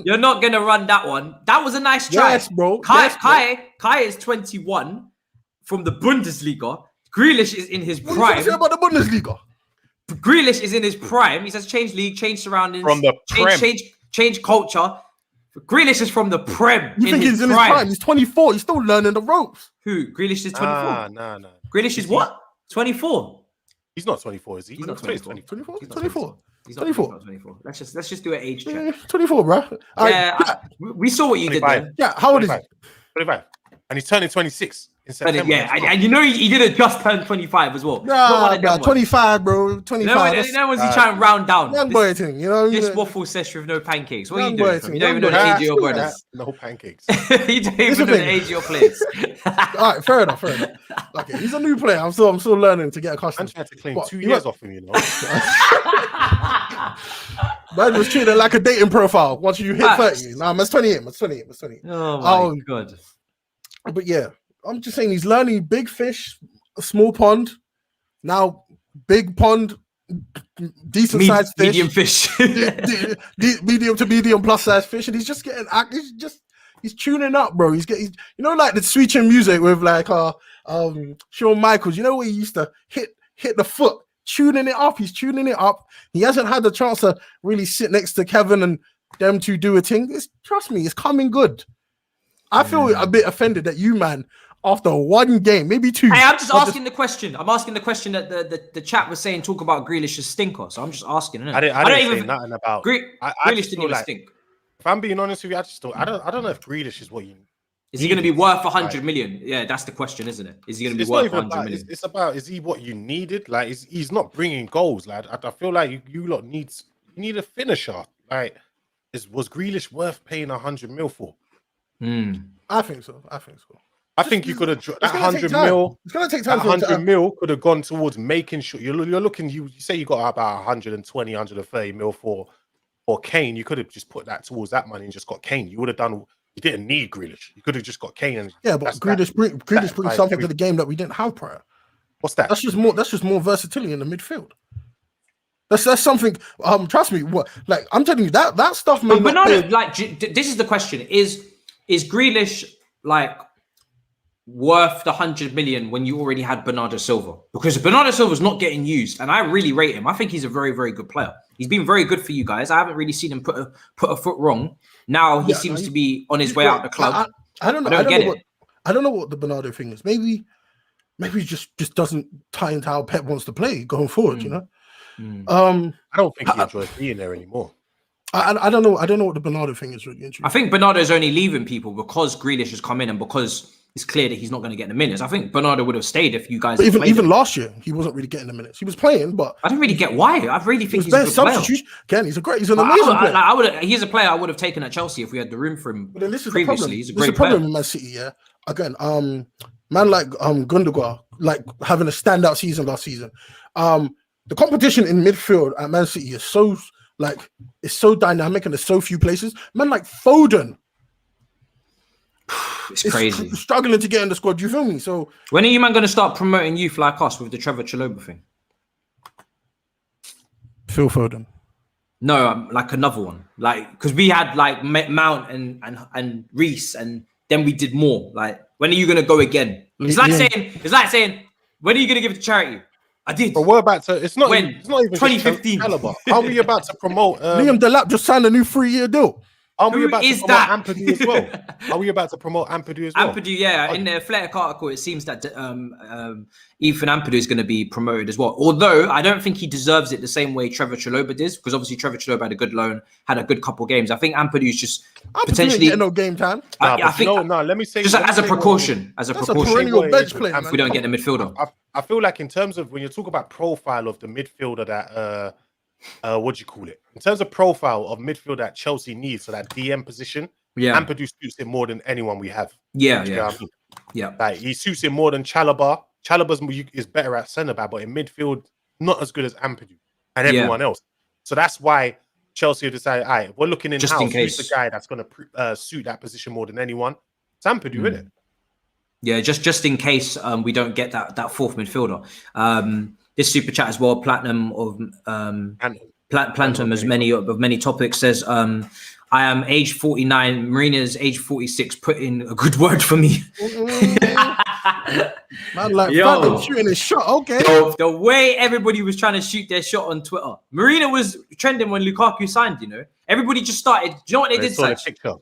You're not gonna run that one. That was a nice try. Yes, bro. Kai is 21 from the Bundesliga. Grealish is in his prime. What do you say about the Bundesliga? Grealish is in his prime. He says change league, change surroundings, from the change culture. Grealish is from the Prem. You think he's in his prime? He's 24. He's still learning the ropes. Who? Grealish is 24. No. Grealish is what? 24. He's not 24, is he? He's not 24. 24. He's not 24. Let's just do an age check. 24, bro. We saw what you 25. did there. Yeah, how old is he? 25. And he's turning 26 in September. Yeah, and you know he didn't just turn 25 as well. Nah, 25, bro. 25. No one's trying to round down. Young boy thing, you know. This waffle session with no pancakes. What are you doing? You don't even know the age of your brothers. No pancakes. You don't even know the age of your players. All right, fair enough. Okay, he's a new player. I'm still learning to get accustomed. I'm trying to claim 2 years off him, you know. Man was treated like a dating profile once you hit 30. Nah, that's 28. That's 28. Oh my god. But yeah, I'm just saying he's learning big fish, a small pond. Now, big pond, decent sized fish. Medium fish. Medium to medium plus size fish. And he's just getting he's tuning up, bro. He's you know, like the switching music with like Shawn Michaels, you know, where he used to hit the foot, tuning it up. He's tuning it up. He hasn't had the chance to really sit next to Kevin and them two do a thing. Trust me, it's coming good. I feel a bit offended that you, man, after one game, maybe two. Hey, I'm just asking the question. I'm asking the question that the chat was saying, talk about Grealish as stinker. So I'm just asking. I don't even say nothing about Grealish didn't even stink. If I'm being honest with you, I don't know if Grealish is what you. Is he going to be worth 100 million? Yeah, that's the question, isn't it? Is he going to be worth 100 million? It's about, is he what you needed? Like, he's not bringing goals, lad. I feel like you lot need a finisher. Like, was Grealish worth paying 100 mil for? I think so. I think you could have that 100 mil. It's going to take time. That 100 mil could have gone towards making sure you're looking. You say you got about 120, 130 mil for Kane. You could have just put that towards that money and just got Kane. You would have done. You didn't need Grealish. You could have just got Kane. And but Grealish brings something to the game that we didn't have prior. What's that? That's just more versatility in the midfield. That's something. Trust me. What I'm telling you that stuff. But Bernardo, this is the question: Is Grealish worth the 100 million when you already had Bernardo Silva? Because Bernardo Silva's not getting used, and I really rate him. I think he's a very, very good player. He's been very good for you guys. I haven't really seen him put a foot wrong. Now he seems to be on his way out the club. I don't know. I don't know what the Bernardo thing is. Maybe he just doesn't tie into how Pep wants to play going forward. You know. I don't think he enjoys being there anymore. I don't know. I don't know what the Bernardo thing is really. I think Bernardo's only leaving people because Grealish has come in and because it's clear that he's not going to get the minutes. I think Bernardo would have stayed if you guys. But even last year, he wasn't really getting the minutes. He was playing, but I don't really get why. I really think he's a good player. Again, he's an amazing player. He's a player I would have taken at Chelsea if we had the room for him. But then this is previously. He's a great player. player. With Man City, yeah. Again, man like Gundogan, like having a standout season last season. The competition in midfield at Man City is so it's so dynamic and there's so few places. Man like Foden. It's crazy. Struggling to get in the squad. Do you feel me? So when are you man going to start promoting youth like us with the Trevor Chalobah thing? Phil Foden. No, like another one. Like because we had like Mount and Reece, and then we did more. Like when are you going to go again? It's like saying when are you going to give it to charity? I did. But we're about to. It's not even 2015. Are we about to promote? Liam Delap just signed a new 3-year deal. Are we about to promote Ampadu as well? Are we about to promote Ampadu as well? Ampadu, yeah. In the Athletic article, it seems that Ethan Ampadu is going to be promoted as well. Although I don't think he deserves it the same way Trevor Chalobah does, because obviously Trevor Chalobah had a good loan, had a good couple games. I think Ampadu is just potentially no game time. I think let me say just as a precaution. As a precaution, a perennial bench player. We don't get the midfielder. I feel like in terms of when you talk about profile of the midfielder that what do you call it? In terms of profile of midfield that Chelsea needs, so that DM position, Ampadu suits it more than anyone we have. Yeah. Like he suits it more than Chalobah. Chalobah is better at centre back, but in midfield, not as good as Ampadu and everyone else. So that's why Chelsea have decided, all right, we're looking in house. Who's the guy that's going to suit that position more than anyone? It's Ampadu, isn't it? Yeah, just in case we don't get that fourth midfielder. This super chat as well, Platinum of Platinum as many topics says, I am age 49, Marina's age 46. Put in a good word for me. Man, like shooting his shot. Okay. The way everybody was trying to shoot their shot on Twitter, Marina was trending when Lukaku signed. You know, everybody just started. Do you know what they did?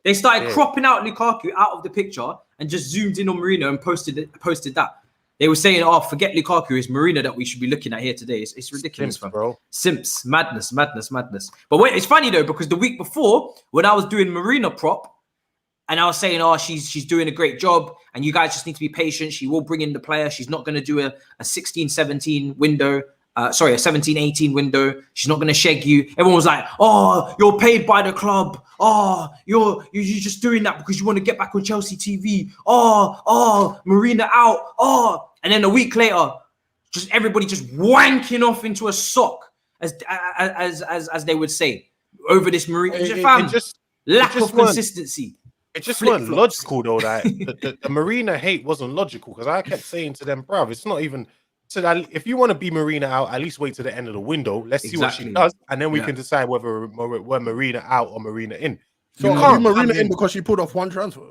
They started cropping out Lukaku out of the picture and just zoomed in on Marina and posted that. They were saying, "Oh, forget Lukaku. It's Marina that we should be looking at here today." It's ridiculous, Simps, bro. Simps, madness. But wait, it's funny though because the week before, when I was doing Marina prop, and I was saying, "Oh, she's doing a great job, and you guys just need to be patient. She will bring in the player. She's not going to do a 16-17 window. A 17-18 window. She's not going to shag you." Everyone was like, "Oh, you're paid by the club. Oh, you're just doing that because you want to get back on Chelsea TV. Oh, Marina out. Oh." And then a week later, just everybody just wanking off into a sock, as they would say, over this Marina. Lack of consistency. It just wasn't logical though. That the Marina hate wasn't logical because I kept saying to them, bruv, it's not even. So that if you want to be Marina out, at least wait to the end of the window. Let's see what she does, and then we can decide whether we're Marina out or Marina in. So you can't Marina in because she pulled off one transfer.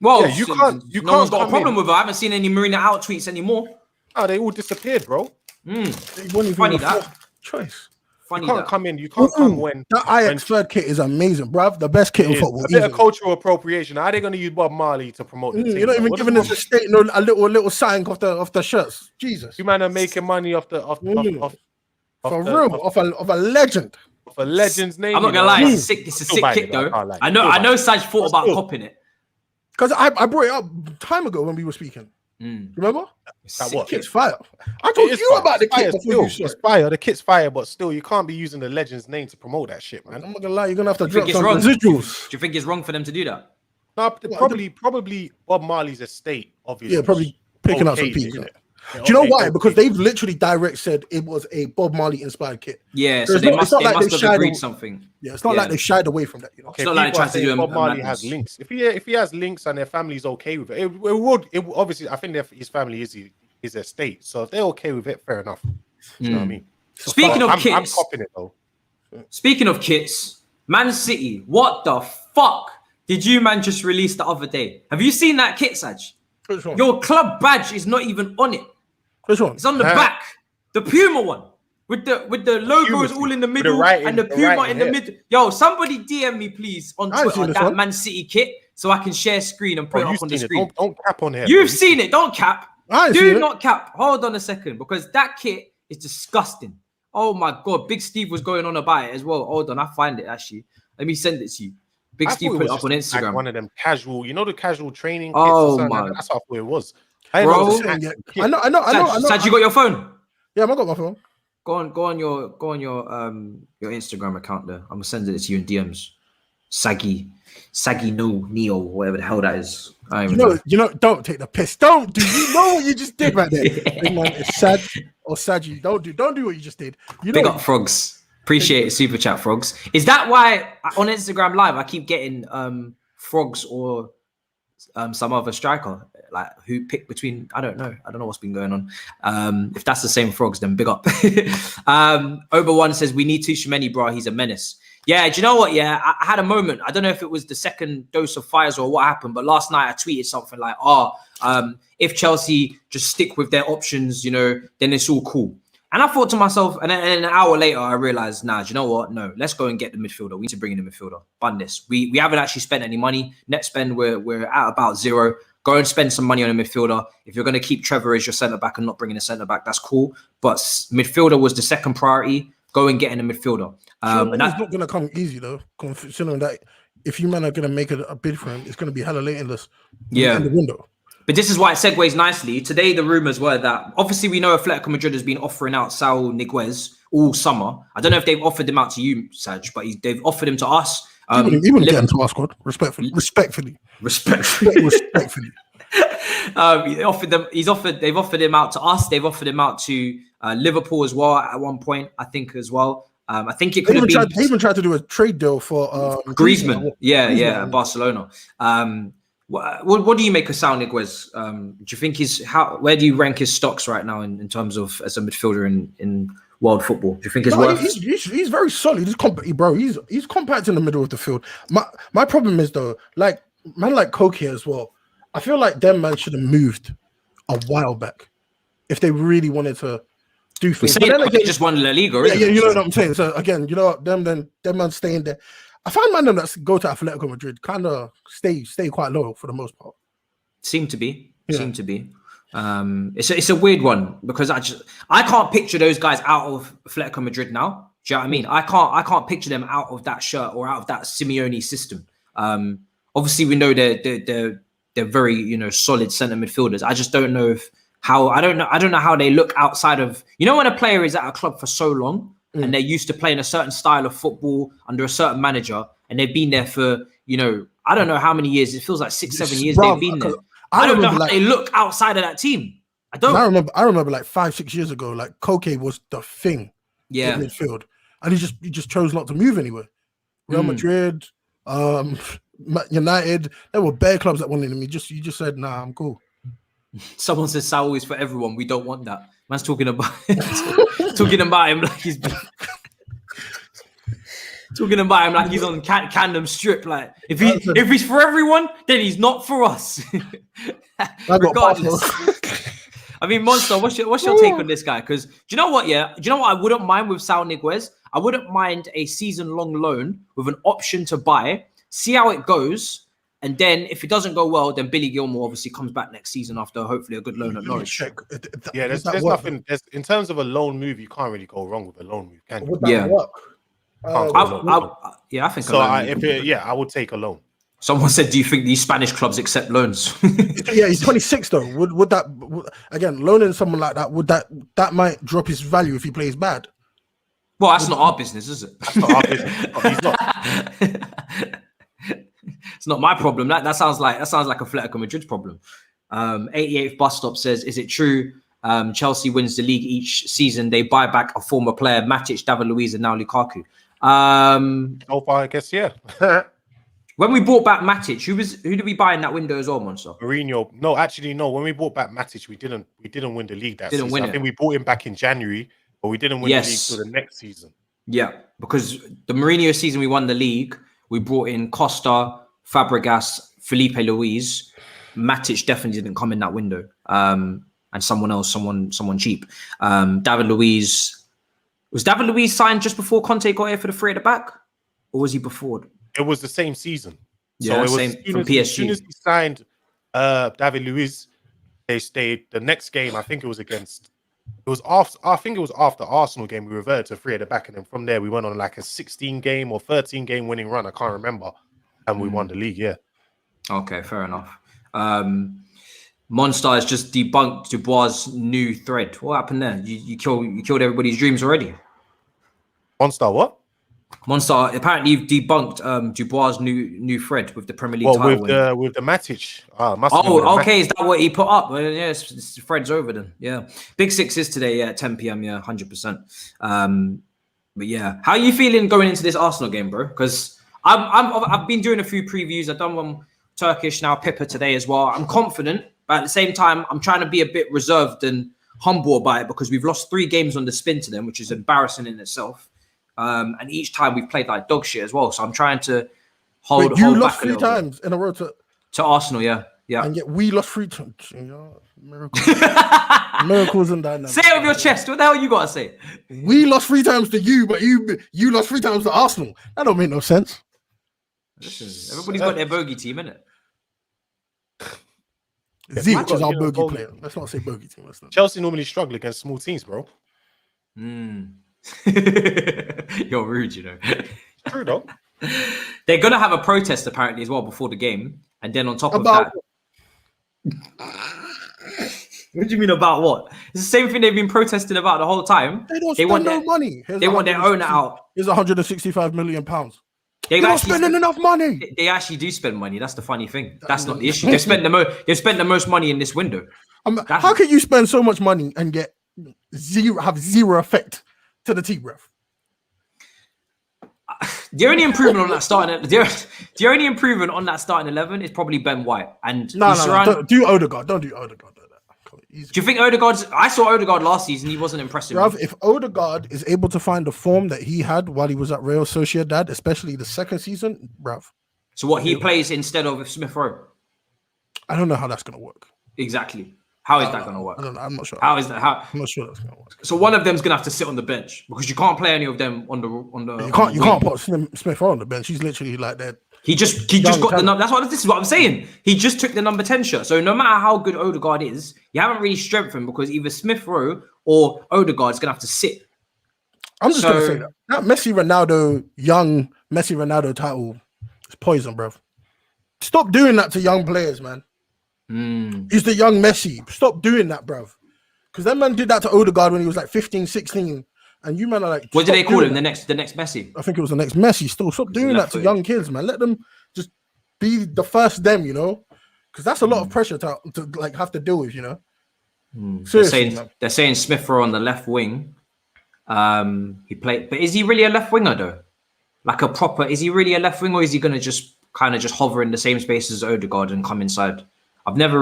Well, you can't. No one's got a problem with her. I haven't seen any Marina out tweets anymore. Oh, they all disappeared, bro. He wasn't even Funny the that. first choice. Funny You can't that. come in. You can't come when That Ajax third kit is amazing, bruv. The best kit in it is. football. A bit of easily. cultural appropriation. How are they going to use Bob Marley to promote the team? You're not even What giving does us a statement, a little sign off the shirts. Jesus. You man are making money off the For the- real, of a legend. of a legend's name. I'm not you gonna know? lie, it's a sick kit though. I know Saj thought about copying it. Because I brought it up time ago when we were speaking. Remember? Sick what? kit. Kit's fire. I told you about the kit before Still, you saw it's it. fire. The kit's fire, but still, you can't be using the legend's name to promote that shit, man. I'm not gonna lie, you're gonna have to You drop think it's some wrong? residuals. Do you think it's wrong for them to do that? No, probably Bob Marley's estate, obviously. Yeah, probably picking up some okayed it, pieces. innit? Do you know Okay, why? okay. Because they've literally direct said it was a Bob Marley inspired kit. Yeah, So so it's they not- must it's not like they have shied agreed away- something. Yeah, it's not Yeah. like they shied away from that, you know. Okay, not like people are trying to do saying a Bob Marley madness. has links. If he has links and their family's okay with it, it would obviously. I think his family is his estate, so if they're okay with it, fair enough. You know what I mean? Speaking of I'm kits, copying it though. speaking of kits, Man City, what the fuck did you man just release the other day? Have you seen that kit, Saj? Which one? Your club badge is not even on it. Which one? It's on the back. The Puma one. With the logos all in the middle writing- and the the Puma writing in the here. middle. Yo, somebody DM me please on I ain't seen Twitter this that one. Man City kit so I can share screen and put Bro, it you've up on the seen it. screen. Don't cap on here. You've seen it. Don't cap. I ain't seen Do it. not cap. Hold on a second because that kit is disgusting. Oh my God. Big Steve was going on about it as well. Hold on. I find it actually. Let me send it to you. Big I Steve thought put it was up on just like Instagram. one of them casual, the casual training kits. Oh, or something. my- That's how I thought it was. Bro. I didn't know it was Saying, an yeah. actual kit. I know. Saj, you got your phone? Yeah, I got my phone. Go on your Instagram account there. I'm gonna send it to you in DMs. Saggy Neo, whatever the hell that is. I don't even know. Don't take the piss. Don't do. You know what you just did right there? Big man, it's Sad or Saji. Don't do what you just did. You know Big what up Frogs. Appreciate it, super chat Frogs. Is that why on Instagram Live I keep getting Frogs or some other striker like who picked between? I don't know what's been going on. If that's the same Frogs, then big up. Ober1 says we need Tushimeni, bro. He's a menace. Yeah, do you know what? Yeah, I had a moment. I don't know if it was the second dose of fires or what happened, but last night I tweeted something like, if Chelsea just stick with their options, then it's all cool. And I thought to myself, and then an hour later, I realized, do you know what? No, let's go and get the midfielder. We need to bring in the midfielder. Bun this. We haven't actually spent any money. Net spend, we're at about zero. Go and spend some money on a midfielder. If you're going to keep Trevor as your centre-back and not bringing a centre-back, that's cool. But midfielder was the second priority. Go and get in a midfielder. and that's not going to come easy, though, considering that if you men are going to make a bid for him, it's going to be hella late in the window. But this is why it segues nicely. Today, the rumours were that, obviously, we know Atletico Madrid has been offering out Saul Niguez all summer. I don't know if they've offered him out to you, Saj, but they've offered him to us. He wouldn't get into our squad, respectfully. They've offered him out to us. They've offered him out to Liverpool as well at one point, I think, as well. I think it could have been... They even tried to do a trade deal for... Griezmann. Yeah, Barcelona. What do you make of Saul Niguez? Do you think where do you rank his stocks right now in terms of as a midfielder in world football? Do you think he's very solid. He's compact, bro. He's compact in the middle of the field. My problem is though, like man like Koke as well. I feel like them man should have moved a while back if they really wanted to do things. But then again, just won La Liga, yeah, you know what I'm saying. So again, you know what, them man staying there. I find man them that go to Atletico Madrid kind of stay quite loyal for the most part. Seem to be. It's a weird one because I can't picture those guys out of Atletico Madrid now. Do you know what I mean? I can't picture them out of that shirt or out of that Simeone system. Obviously we know they're very solid centre midfielders. I just don't know I don't know how they look outside of when a player is at a club for so long. And they're used to playing a certain style of football under a certain manager, and they've been there for I don't know how many years. It feels like 6-7 years they've been there. I don't know how they look outside of that team. I remember like 5-6 years ago, like Koke was the thing in midfield, and he just chose not to move anywhere. Real Madrid, United, there were bare clubs that wanted him. You just said, nah, I'm cool. Someone says Saul is for everyone. We don't want that. Man's talking about him like he's on Camden Strip. Like if he's for everyone, then he's not for us. Regardless. I mean, Monstar, what's your take on this guy? Because do you know what? Yeah, do you know what I wouldn't mind with Saul Niguez? I wouldn't mind a season-long loan with an option to buy. See how it goes, and then if it doesn't go well, then Billy Gilmore obviously comes back next season after hopefully a good loan at Norwich. Yeah, there's nothing. In terms of a loan move, you can't really go wrong with a loan move, can you? Would that work? I think so. I would take a loan. Someone said, "Do you think these Spanish clubs accept loans?" Yeah, he's 26 though. Would that again loaning someone like that? Would that might drop his value if he plays bad? Well, that's not our business, is it? That's not our business. He's not. It's not my problem. That sounds like Atletico Madrid's problem. 88th bus stop says, "Is it true? Chelsea wins the league each season. They buy back a former player, Matic, David Luiz, and now Lukaku." So far, I guess, yeah. When we bought back Matic, who did we buy in that window as well, Monstar? Mourinho. No, actually, no. When we bought back Matic, we didn't win the league that season. I think we bought him back in January, but we didn't win the league till the next season. Yeah, because the Mourinho season we won the league. We brought in Costa, Fabregas, Felipe Luis. Matic definitely didn't come in that window. And someone else, someone cheap. David Luiz. Was David Luiz signed just before Conte got here for the three at the back? Or was he before? It was the same season. Yeah, so it was same from PSG. As soon as he signed David Luiz, they stayed the next game. I think it was after Arsenal game. We reverted to three at the back, and then from there we went on like a 16 game or 13 game winning run. I can't remember, and we won the league. Yeah. Okay, fair enough. Monstar has just debunked Dubois' new thread. What happened there? You killed everybody's dreams already. Monstar, what? Monstar, apparently you've debunked Dubois' new thread with the Premier League title. With the Matic. Okay. Is that what he put up? Well, yeah, it's the thread's over then. Yeah. Big Six is today, at 10 p.m. Yeah, 100%. But yeah, how are you feeling going into this Arsenal game, bro? Because I've been doing a few previews. I've done one Turkish, now Pippa today as well. I'm confident, but at the same time, I'm trying to be a bit reserved and humble about it because we've lost 3 games on the spin to them, which is embarrassing in itself. And each time we've played like dog shit as well. So I'm trying to hold back. You lost back 3 times in a row to Arsenal, yeah. And yet we lost 3 times. Miracles. Miracles and dynamics. Say it with your chest. What the hell you got to say? We lost 3 times to you, but you lost 3 times to Arsenal. That don't make no sense. Listen, everybody's got their bogey team, innit? Zeke is our bogey player. Let's not say bogey team. Chelsea normally struggle against small teams, bro. You're rude, you know. True though. They're gonna have a protest apparently as well before the game, and then on top of that, what do you mean about what? It's the same thing they've been protesting about the whole time. They want no money. They want their owner out. Here's 165 million pounds. They're not spending enough money. They actually do spend money. That's the funny thing. That's not the issue. They've spent the most money in this window. How can you spend so much money and get zero effect to the team, ref? The only improvement on that starting 11 is probably Ben White. And no, don't do Odegaard. Don't do Odegaard. Do you think Odegaard's? I saw Odegaard last season. He wasn't impressive. Bruv, if Odegaard is able to find the form that he had while he was at Real Sociedad, especially the second season, bruv. So what he plays instead of Smith Rowe? I don't know how that's gonna work. Exactly. How is that going to work? I don't know. I'm not sure. How is that? I'm not sure that's going to work. So one of them's going to have to sit on the bench because you can't play any of them on the. You can't put Smith on the bench. He's literally like that. He just got the number. This is what I'm saying. He just took the number 10 shirt. So no matter how good Odegaard is, you haven't really strengthened because either Smith Rowe or Odegaard is going to have to sit. I'm just going to say that young Messi Ronaldo title is poison, bro. Stop doing that to young players, man. He's the young Messi. Stop doing that, bruv. Because that man did that to Odegaard when he was like 15, 16. And you man are like, what did they call him? The next Messi? I think it was the next Messi. Still, stop doing that to young kids, man. Let them just be the first them, you know? Because that's a lot of pressure to like have to deal with, you know? Seriously, they're saying Smith Rowe on the left wing. He played, but is he really a left winger though? Like a proper, is he really a left wing or is he going to just kind of just hover in the same space as Odegaard and come inside? I haven't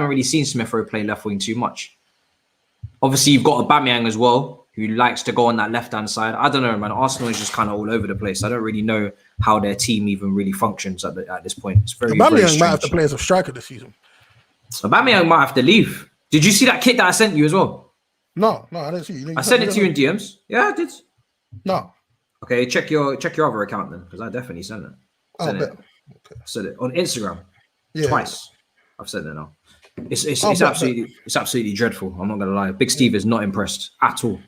really seen Smith Rowe play left wing too much. Obviously, you've got Aubameyang as well, who likes to go on that left-hand side. I don't know, man. Arsenal is just kind of all over the place. I don't really know how their team even really functions at this point. It's very Aubameyang might have to play as a striker this season. Aubameyang might have to leave. Did you see that kit that I sent you as well? No, I didn't see you. I sent it to you in DMs. Yeah, I did. No. Okay, check your other account then, because I definitely sent it. Sent it. Okay. Sent it on Instagram twice. I've sent it now. It's absolutely dreadful. I'm not gonna lie. Big Steve is not impressed at all.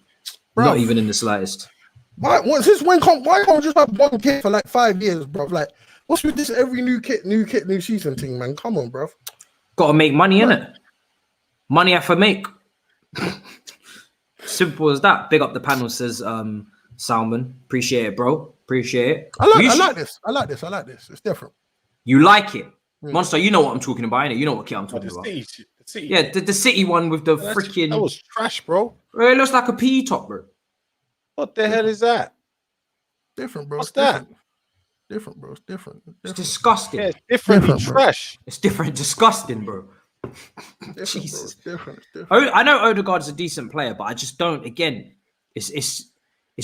Bro. Not even in the slightest. Why can't we just have one kit for like 5 years, bro? Like, what's with this every new kit, new season thing, man? Come on, bro. Gotta make money, innit? Money I for make. Simple as that. Big up the panel, says Salman. Appreciate it, bro. Appreciate it. I like this. It's different. You like it? Monstar, you know what I'm talking about, innit? You know what kit I'm talking about. The city. Yeah, the city one with the freaking... That was trash, bro. It looks like a PE top, bro. What the hell is that? Different, bro. What's that? Different, bro. It's different. It's disgusting. Yeah, it's different trash. It's different. Disgusting, bro. Jesus. Bro. It's different. I know Odegaard's a decent player, but I just don't. Again, it's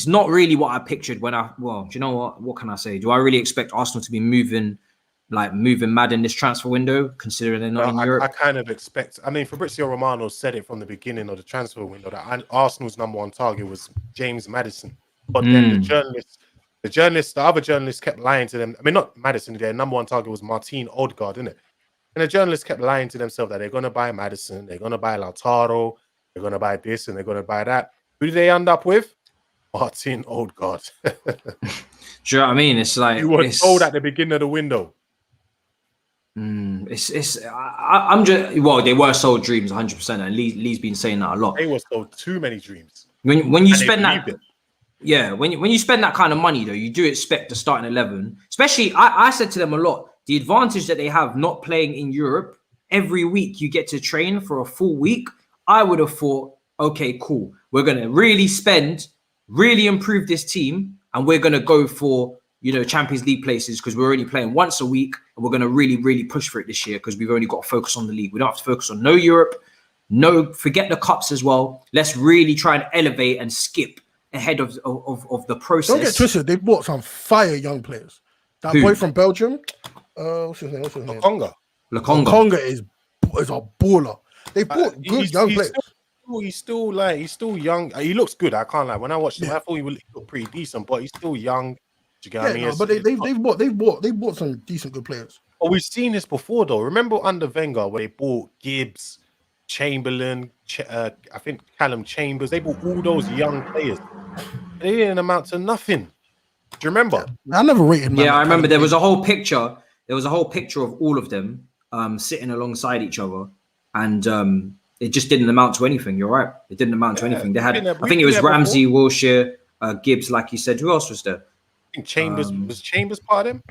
not really what I pictured when I. Well, do you know what? What can I say? Do I really expect Arsenal to be moving mad in this transfer window, considering they're not in Europe? I kind of expect. I mean, Fabrizio Romano said it from the beginning of the transfer window that Arsenal's number one target was James Maddison, but then the other journalists kept lying to them. I mean, not Maddison. Their number one target was Martin Odegaard, isn't it? And the journalists kept lying to themselves that they're going to buy Maddison, they're going to buy Lautaro, they're going to buy this, and they're going to buy that. Who do they end up with? Martin Odegaard. Do you know what I mean? It's like you were told at the beginning of the window. I'm just they were sold dreams 100%, and Lee's been saying that a lot. They were sold too many dreams. When you spend that, when you spend that kind of money though, you do expect the starting 11. Especially, I said to them a lot, the advantage that they have not playing in Europe every week, you get to train for a full week. I would have thought, okay, cool, we're gonna really improve this team, and we're gonna go for Champions League places because we're already playing once a week, and we're going to really push for it this year because we've only got to focus on the league. We don't have to focus on no Europe, forget the cups as well. Let's really try and elevate and skip ahead of the process. Don't get twisted. They bought some fire young players. That boy from Belgium, what's his name? Lokonga is a baller. They bought good young players. He's still young. He looks good. I can't lie. When I watched him, I thought he would look pretty decent, but he's still young. But they bought some decent good players. Oh, we've seen this before though. Remember under Wenger where they bought Gibbs, Chamberlain, I think Callum Chambers. They bought all those young players. They didn't amount to nothing. Do you remember? I never rated. I remember there was a whole picture. There was a whole picture of all of them sitting alongside each other, and it just didn't amount to anything. You're right. It didn't amount to anything. They had. I think it was Ramsey, Wilshere, Gibbs, like you said. Who else was there? I think Chambers was Chambers part of them.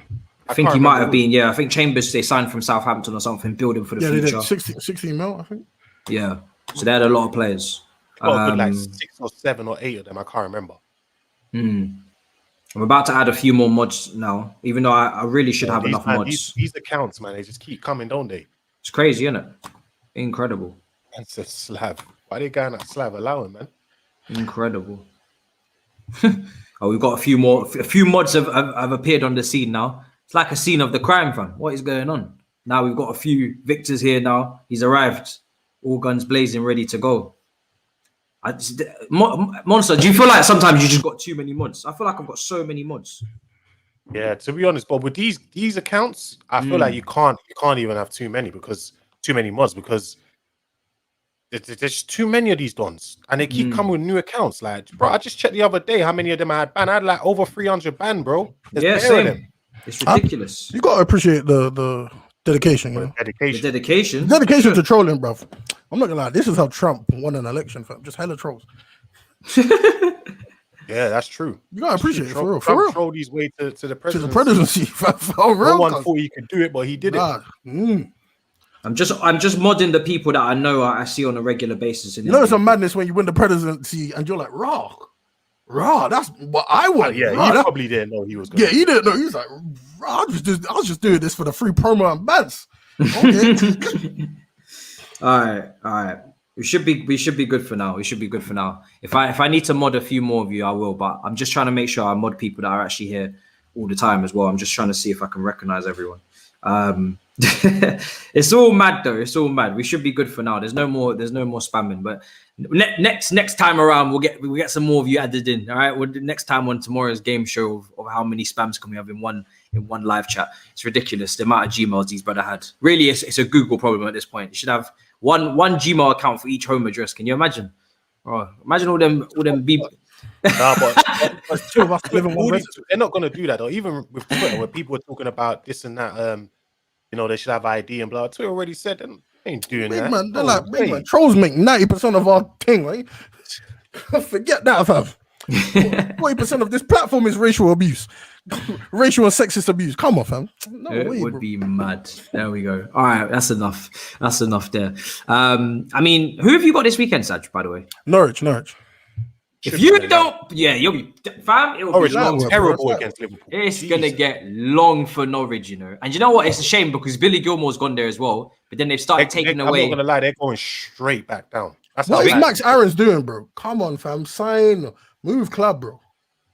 I think he might have been. Yeah, I think Chambers they signed from Southampton or something, building for the future. They did 16 mil, I think. Yeah, so they had a lot of players. Like 6 or 7 or 8 of them. I can't remember. I'm about to add a few more mods now, even though I really should have enough mods. These accounts, man, they just keep coming, don't they? It's crazy, isn't it? Incredible. That's a Slav. Why are they going at Slav allowing, man? Incredible. Oh, we've got a few mods have appeared on the scene now. It's like a scene of the crime, fam. What is going on? Now we've got a few Victors here now. He's arrived. All guns blazing, ready to go. Monstar, do you feel like sometimes you just got too many mods? I feel like I've got so many mods. Yeah, to be honest, but with these accounts, I feel like you can't even have too many mods because there's too many of these dons, and they keep coming with new accounts. Like, bro, I just checked the other day how many of them I had banned. I had like over 300 banned, bro. Same. It's ridiculous. You gotta appreciate the dedication, you know? Dedication to trolling, bro. I'm not gonna lie. This is how Trump won an election, fam. Just hella trolls. Yeah, that's true. You gotta appreciate it for real. Trump trolled his way to the presidency. To the presidency, for real. No one thought he could do it, but he did it. I'm just modding the people that I know I see on a regular basis. You know, it's a madness when you win the presidency and you're like, raw. That's what I want. Yeah, he probably didn't know he was going. Yeah, he didn't know. He was like, raw, I was just doing this for the free promo and bans. Okay. All right. We should be good for now. If I need to mod a few more of you, I will. But I'm just trying to make sure I mod people that are actually here all the time as well. I'm just trying to see if I can recognize everyone. It's all mad though. It's all mad. We should be good for now. There's no more spamming. But next time around, we'll get some more of you added in. All right. Next time on tomorrow's game show of how many spams can we have in one live chat. It's ridiculous the amount of Gmails these brother had. Really, it's a Google problem at this point. You should have one Gmail account for each home address. Can you imagine? Oh, imagine all them beep. Nah, but two of us live in one. They're not gonna do that though. Even with Twitter, where people are talking about this and that, they should have ID and blah. Twitter already said they ain't doing that. Man, they're man. Trolls make 90% of our thing, right? Forget that, fam. 40% of this platform is racial abuse, racial and sexist abuse. Come on, fam. It would be mad. There we go. All right, that's enough. That's enough there. I mean, who have you got this weekend, Saj? By the way, Norwich. If you don't, you'll be fam. It will be long. Terrible against Liverpool. It's gonna get long for Norwich, And you know what? It's a shame because Billy Gilmore's gone there as well. But then they've started taking away. I'm not gonna lie, they're going straight back down. What is Max Aaron's doing, bro? Come on, fam. Sign, move, club, bro.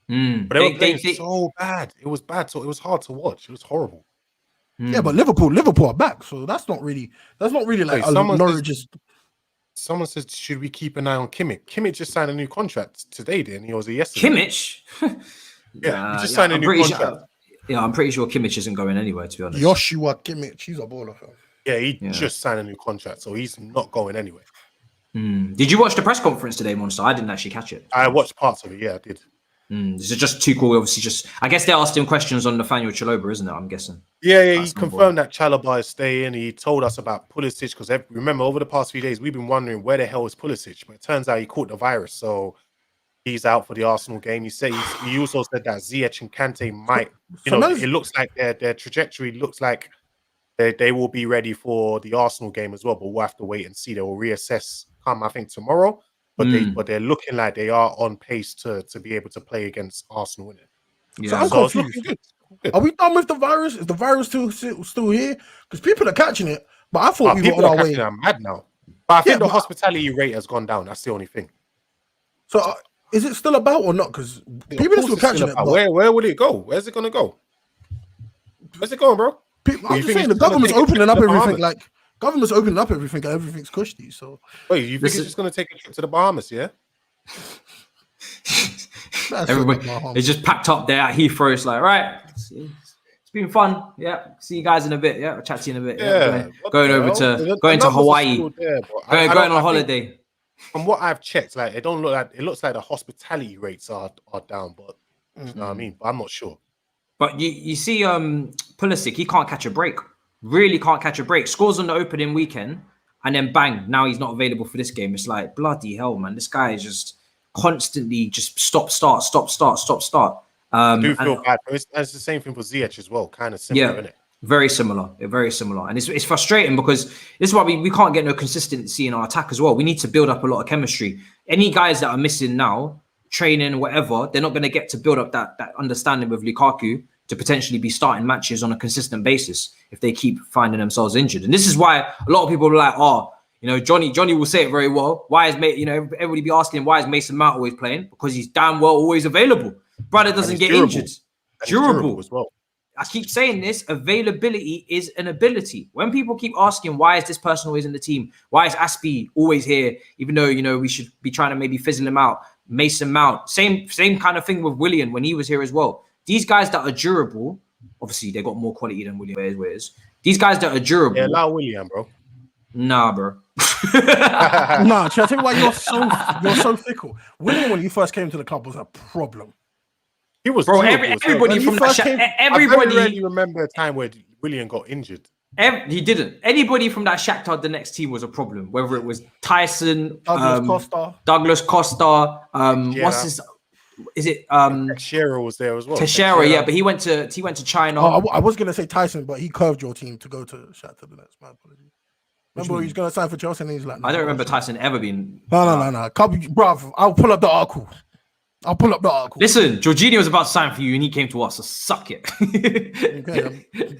But they were playing so bad. It was bad. So it was hard to watch. It was horrible. Yeah, but Liverpool are back. So that's not really like Norwich's. Someone says, should we keep an eye on Kimmich? Kimmich just signed a new contract today, didn't he? Or was it yesterday? Kimmich? He just signed a new contract. I'm pretty sure Kimmich isn't going anywhere, to be honest. Joshua Kimmich, he's a baller. Yeah, he just signed a new contract, so he's not going anywhere. Did you watch the press conference today, Monstar? I didn't actually catch it. I watched parts of it, yeah, I did. This is just too cool. Obviously, I guess they asked him questions on Nathaniel Chalobah, isn't it? I'm guessing. Yeah, he confirmed that Chalobah is staying. He told us about Pulisic because remember over the past few days we've been wondering where the hell is Pulisic, but it turns out he caught the virus, so he's out for the Arsenal game. He also said that Ziyech and Kante might, it looks like their trajectory looks like they will be ready for the Arsenal game as well, but we'll have to wait and see. They will reassess come I think tomorrow. But they're looking like they are on pace to be able to play against Arsenal in it. Yeah. So I'm confused. Good. Are we done with the virus? Is the virus still here? Because people are catching it, but I thought we were on our way. I'm mad now. But I think the hospitality rate has gone down. That's the only thing. So is it still about or not? Because people are still catching it. Where would it go? Where's it gonna go? Where's it going, bro? I'm just saying the government's opening up everything. Like government's opening up everything, and everything's cushy. So wait, you think it's just gonna take a trip to the Bahamas? Yeah. Everybody, they just packed up there at Heathrow. It's like, right, it's been fun. Yeah, see you guys in a bit. Yeah, I'll chat to you in a bit. Yeah, going to Hawaii. Going on holiday. From what I've checked, like it looks like the hospitality rates are down, but you know what I mean. But I'm not sure. But you see, Pulisic, he can't catch a break. Really can't catch a break. Scores on the opening weekend, and then bang, now he's not available for this game. It's like bloody hell, man. This guy is just constantly just stop, start. I do feel bad. It's the same thing for Ziyech as well. Kind of similar, isn't it? Very similar. And it's frustrating because this is why we can't get no consistency in our attack as well. We need to build up a lot of chemistry. Any guys that are missing now, training, whatever, they're not going to get to build up that understanding with Lukaku to potentially be starting matches on a consistent basis if they keep finding themselves injured. And this is why a lot of people are like, Johnny will say it very well. Why is everybody be asking why is Mason Mount always playing? Because he's damn well always available. Brother doesn't get injured. Durable as well. I keep saying this, availability is an ability. When people keep asking, why is this person always in the team? Why is Aspie always here? Even though, we should be trying to maybe fizzle him out. Mason Mount, same kind of thing with Willian when he was here as well. These guys that are durable, obviously they got more quality than Willian is. These guys that are durable. Yeah, allow Willian, bro. Nah, bro. Nah, should I tell you why you're so fickle? Willian, when he first came to the club, was a problem. He was, bro. Everybody from that everybody. I rarely remember a time where Willian got injured. He didn't. Anybody from that Shakhtar, the next team was a problem. Whether it was Tyson, Douglas Costa, what's his? Is it Teixeira was there as well? Teixeira, yeah, but he went to China. I was gonna say Tyson, but he curved your team to go to Shakhtar Donetsk. My apologies. Remember he's gonna sign for Chelsea, and he's like, I don't remember Tyson ever being. No. Bruv, I'll pull up the article. Listen, Jorginho was about to sign for you, and he came to us. So suck it.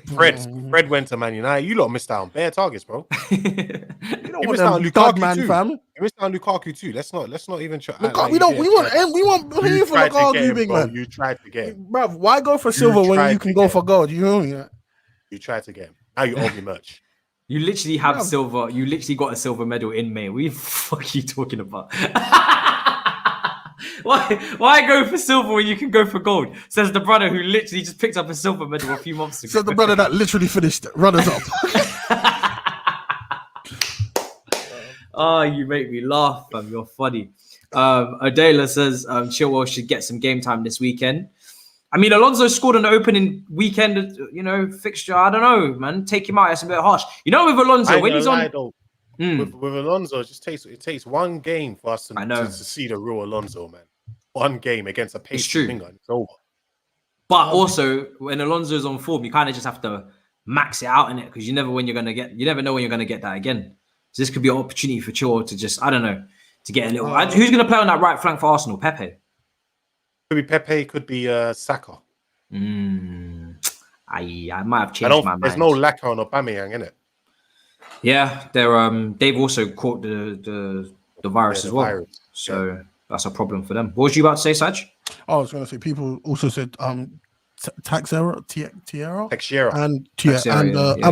Fred went to Man United. You lot missed out on bare targets, bro. You missed out on Lukaku too. Fam. You missed out on Lukaku too. Let's not even try. We want him for Lukaku, big man. You tried to get him, bruv. Why go for silver when you can go for gold? You know me. You tried to get him. Now you owe me merch. You literally have silver. You literally got a silver medal in May. What the fuck are you talking about? Why go for silver when you can go for gold? Says the brother who literally just picked up a silver medal a few months ago. Says the brother that literally finished runners up. Oh, you make me laugh, fam. You're funny. Adela says Chilwell should get some game time this weekend. I mean, Alonso scored on the opening weekend, fixture. I don't know, man. Take him out. It's a bit harsh. With Alonso, when he's on... With Alonso, it takes one game for us to see the real Alonso, man. One game against a patient winger, and it's over. But also, when Alonso's on form, you kind of just have to max it out in it because you never know when you're going to get that again. So this could be an opportunity for Chilwell to just, I don't know, to get a little... who's going to play on that right flank for Arsenal? Pepe? Could be Pepe, could be Saka. I might have changed my mind. There's no Laka on Aubameyang, in it. Yeah, they've also caught the virus as well. Virus. So that's a problem for them. What was you about to say, Saj? I was going to say people also said Teixeira and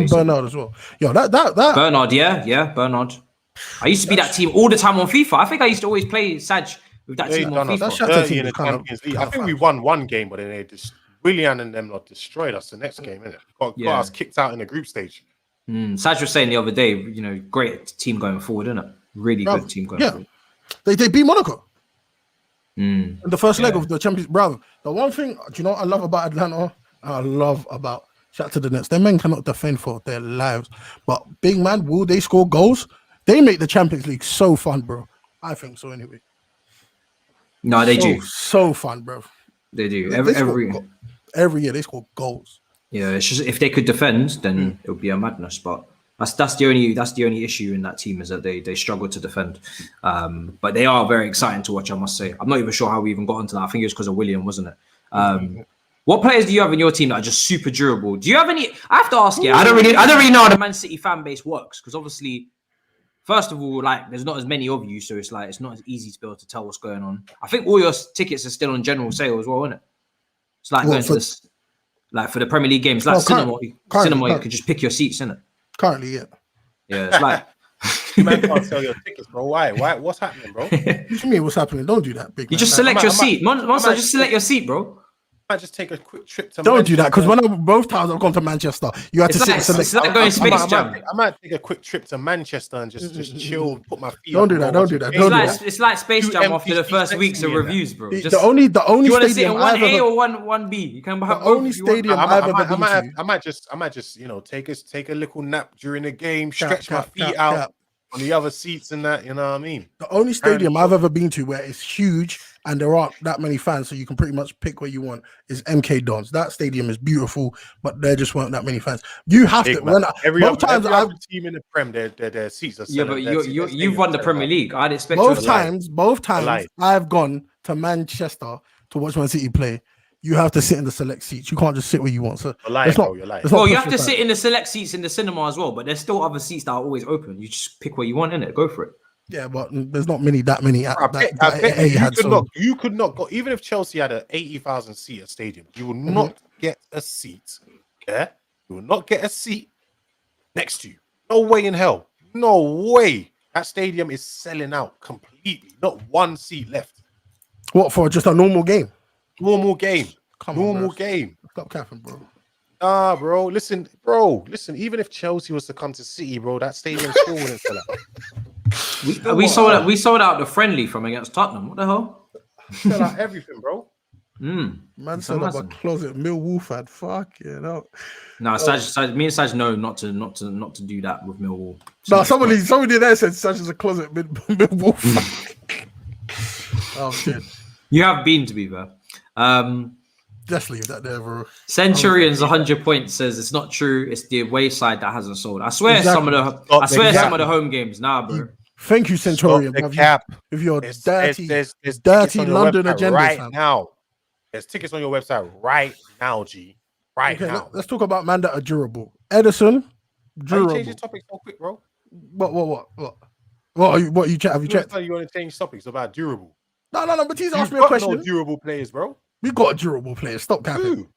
Bernard as well. Yo, that Bernard, yeah, Bernard. I used to be that team all the time on FIFA. I think I used to always play Saj with that team on FIFA. In the Champions League. I think we won one game, but then they just Willian and them lot destroyed us the next game, innit? Got us kicked out in the group stage. Saj was saying the other day, great team going forward, isn't it? Really good team going forward. They beat Monaco. In the first leg of the Champions, brother. The one thing, do you know what I love about Atlanta? Shout out to the Nets. Their men cannot defend for their lives. But big man, will they score goals? They make the Champions League so fun, bro. I think so anyway. No, they do. So fun, bro. They do. Every year they score goals. Yeah, it's just if they could defend, then it would be a madness. But that's the only issue in that team is that they struggle to defend. But they are very exciting to watch, I must say. I'm not even sure how we even got into that. I think it was because of William, wasn't it? What players do you have in your team that are just super durable? Do you have any? I have to ask you. I don't really know how the Man City fan base works because obviously, first of all, there's not as many of you, so it's not as easy to be able to tell what's going on. I think all your tickets are still on general sale as well, isn't it? It's like going to this, for the Premier League games, cinema. You can just pick your seats, isn't it? Currently, yeah. Yeah, it's like you man can't sell your tickets, bro. Why? What's happening, bro? What do you mean? What's happening? Don't do that, big. You just select your seat, Monstar. Just select your seat, bro. I might just take a quick trip to. Don't do that because both times I've gone to Manchester, you had to sit. It's like going Space Jam. I might take a quick trip to Manchester and just chill, put my feet. Don't do that. It's like Space Jam after the first weeks of reviews, bro. The only you want to sit in 1A or 1B? You can have the only stadium I've ever been to. I might just take a little nap during the game, stretch my feet out on the other seats and that. You know what I mean? The only stadium I've ever been to where it's huge and there aren't that many fans, so you can pretty much pick where you want, is MK Dons. That stadium is beautiful, but there just weren't that many fans. You have to. Every other team in the Prem, their seats are selling. Yeah, but you've won the Premier League. I'd expect both times I've gone to Manchester to watch Man City play. You have to sit in the select seats. You can't just sit where you want. So you're lying. Well, you have to sit in the select seats in the cinema as well, but there's still other seats that are always open. You just pick where you want, innit? Go for it. Yeah, but there's not that many. You could not go. Even if Chelsea had an 80,000 seat stadium, you will not get a seat. Yeah, you will not get a seat next to you. No way in hell. No way. That stadium is selling out completely. Not one seat left. What, for just a normal game? Normal game. Game. Stop capping, bro. Bro. Listen. Even if Chelsea was to come to City, bro, that stadium still wouldn't sell out. We sold out the friendly from against Tottenham. What the hell? Sell out everything, bro. Man sold out a closet. Millwall fan. Fuck yeah, no. No, me and Saj know not to do that with Millwall. No, somebody there said Saj is a closet Millwall fan. Oh shit. You have been, to be fair. Just leave that there, bro. Centurions 100 points says it's not true. It's the away side that hasn't sold. I swear some of the home games. Nah, bro. Thank you, Centurion. If you're dirty London agenda right now. There's tickets on your website right now, G. Now. Let's talk about man that are durable. Edison, durable. Why you change the topic so quick, bro? What have you checked? You want to change topics about durable? No, but he's asked me a question. No durable players, bro. We got durable players. Stop capping.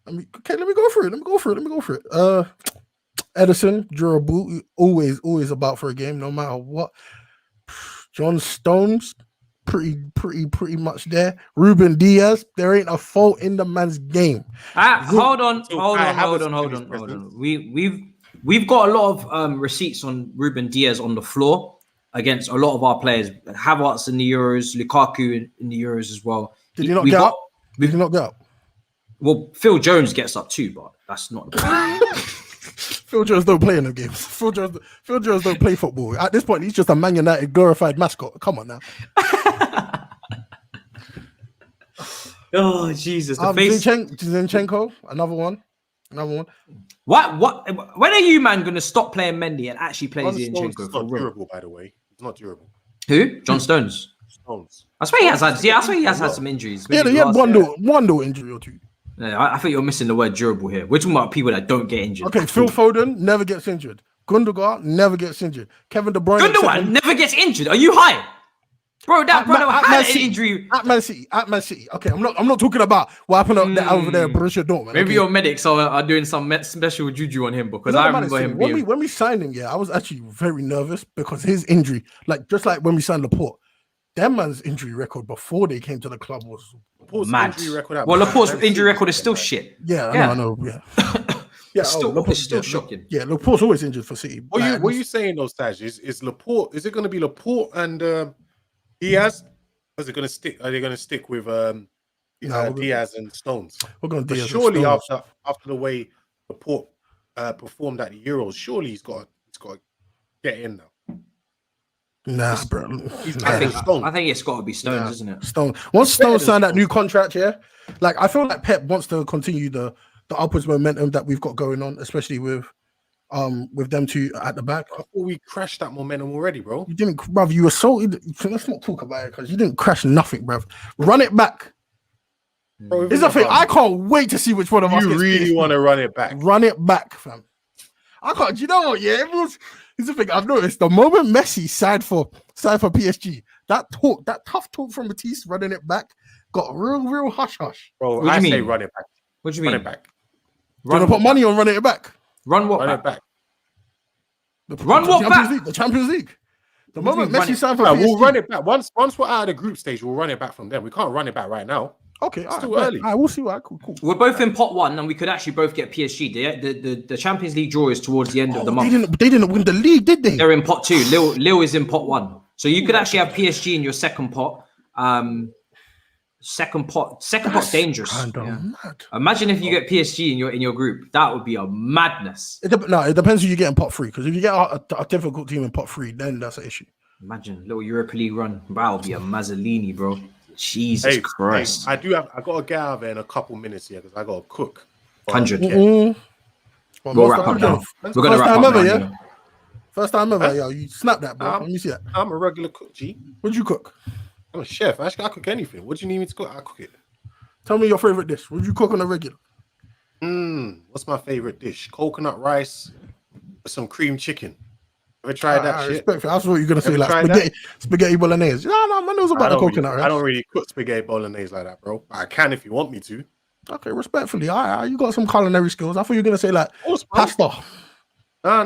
Okay, let me go for it. Edison, durable, always about for a game, no matter what. John Stones, pretty much there. Ruben Diaz, there ain't a fault in the man's game. Hold on. We've got a lot of receipts on Ruben Diaz on the floor against a lot of our players. Havertz in the Euros, Lukaku in the Euros as well. Did he not get up? Did he not get up? Well, Phil Jones gets up too, but that's not the point. Phil Jones don't play in the games. Phil Jones don't play football. At this point, he's just a Man United glorified mascot. Come on now. Oh, Jesus. The face. Zinchenko, another one. What? When are you, man, going to stop playing Mendy and actually play Zinchenko? It's not durable, by the way. It's not durable. Who? John Stones. I swear he has had. Yeah, I swear he has had some injuries. Yeah, he had one little injury or two. Yeah, I think you're missing the word durable here. We're talking about people that don't get injured. Okay, Phil Foden never gets injured. Gundogan never gets injured. Kevin De Bruyne. Gundogan never gets injured. Are you high? Bro, that brother had an injury. At Man City. Okay, I'm not talking about what happened over there at Borussia Dortmund. Maybe your medics are doing some special juju on him because I remember him when we signed him, I was actually very nervous because his injury, just like when we signed Laporte, that man's injury record before they came to the club was mad. Laporte's injury record is still shit. Yeah, I know. Yeah. It's still shocking. Yeah, Laporte's always injured for City. What are you saying, though, Staj? Is Laporte? Is it going to be Laporte and Diaz? Or is it going to stick? Are they going to stick with Diaz and Stones? We're going to Diaz. Surely after the way Laporte performed at the Euros, surely he's got to get in now. Nah, bro. I think it's got to be Stones, isn't it? Stones. Once Stones signed that new contract, I feel like Pep wants to continue the upwards momentum that we've got going on, especially with them two at the back. I thought we crashed that momentum already, bro. You didn't, bruv. You assaulted. Let's not talk about it because you didn't crash nothing, bruv. Run it back. Bro, it's the thing. I can't wait to see which one of us. You really want to run it back? Run it back, fam. I can't. Do you know what? Yeah, it's the thing I've noticed. The moment Messi signed for PSG, that tough talk from Matisse running it back got real hush. Bro, I say run it back. What do you mean? Run it back. You want to put money on running it back? Run what? Run it back. Run what back? The Champions League. The moment Messi signed for PSG, we'll run it back. Once we're out of the group stage, we'll run it back from them. We can't run it back right now. Okay, it's too early. We'll see what. Cool. We're both in pot one, and we could actually both get PSG. The Champions League draw is towards the end of the month. They didn't win the league, did they? They're in pot two. Lille is in pot one, so you could actually have PSG in your second pot. Second pot's dangerous. Mad. Imagine if you get PSG in your group. That would be a madness. It depends who you get in pot three. Because if you get a difficult team in pot three, then that's an issue. Imagine little Europa League run. That would be a Mazzolini, bro. Jesus Christ! I got to get out of there in a couple minutes here because I got to cook. 100. We'll wrap up now. We're going to wrap up now. Yeah? First time ever, yo. You snap that, bro. Let me see that. I'm a regular cook, G. What'd you cook? I'm a chef. Actually, I cook anything. What do you need me to cook? I cook it. Tell me your favorite dish. What'd you cook on a regular? What's my favorite dish? Coconut rice with some cream chicken. Ever tried that shit? Respectfully, that's what you're gonna say, like spaghetti bolognese. No, man knows about the coconut rice. I don't really cook spaghetti bolognese like that, bro. I can if you want me to. Okay, respectfully, you got some culinary skills. I thought you were gonna say like pasta. No, I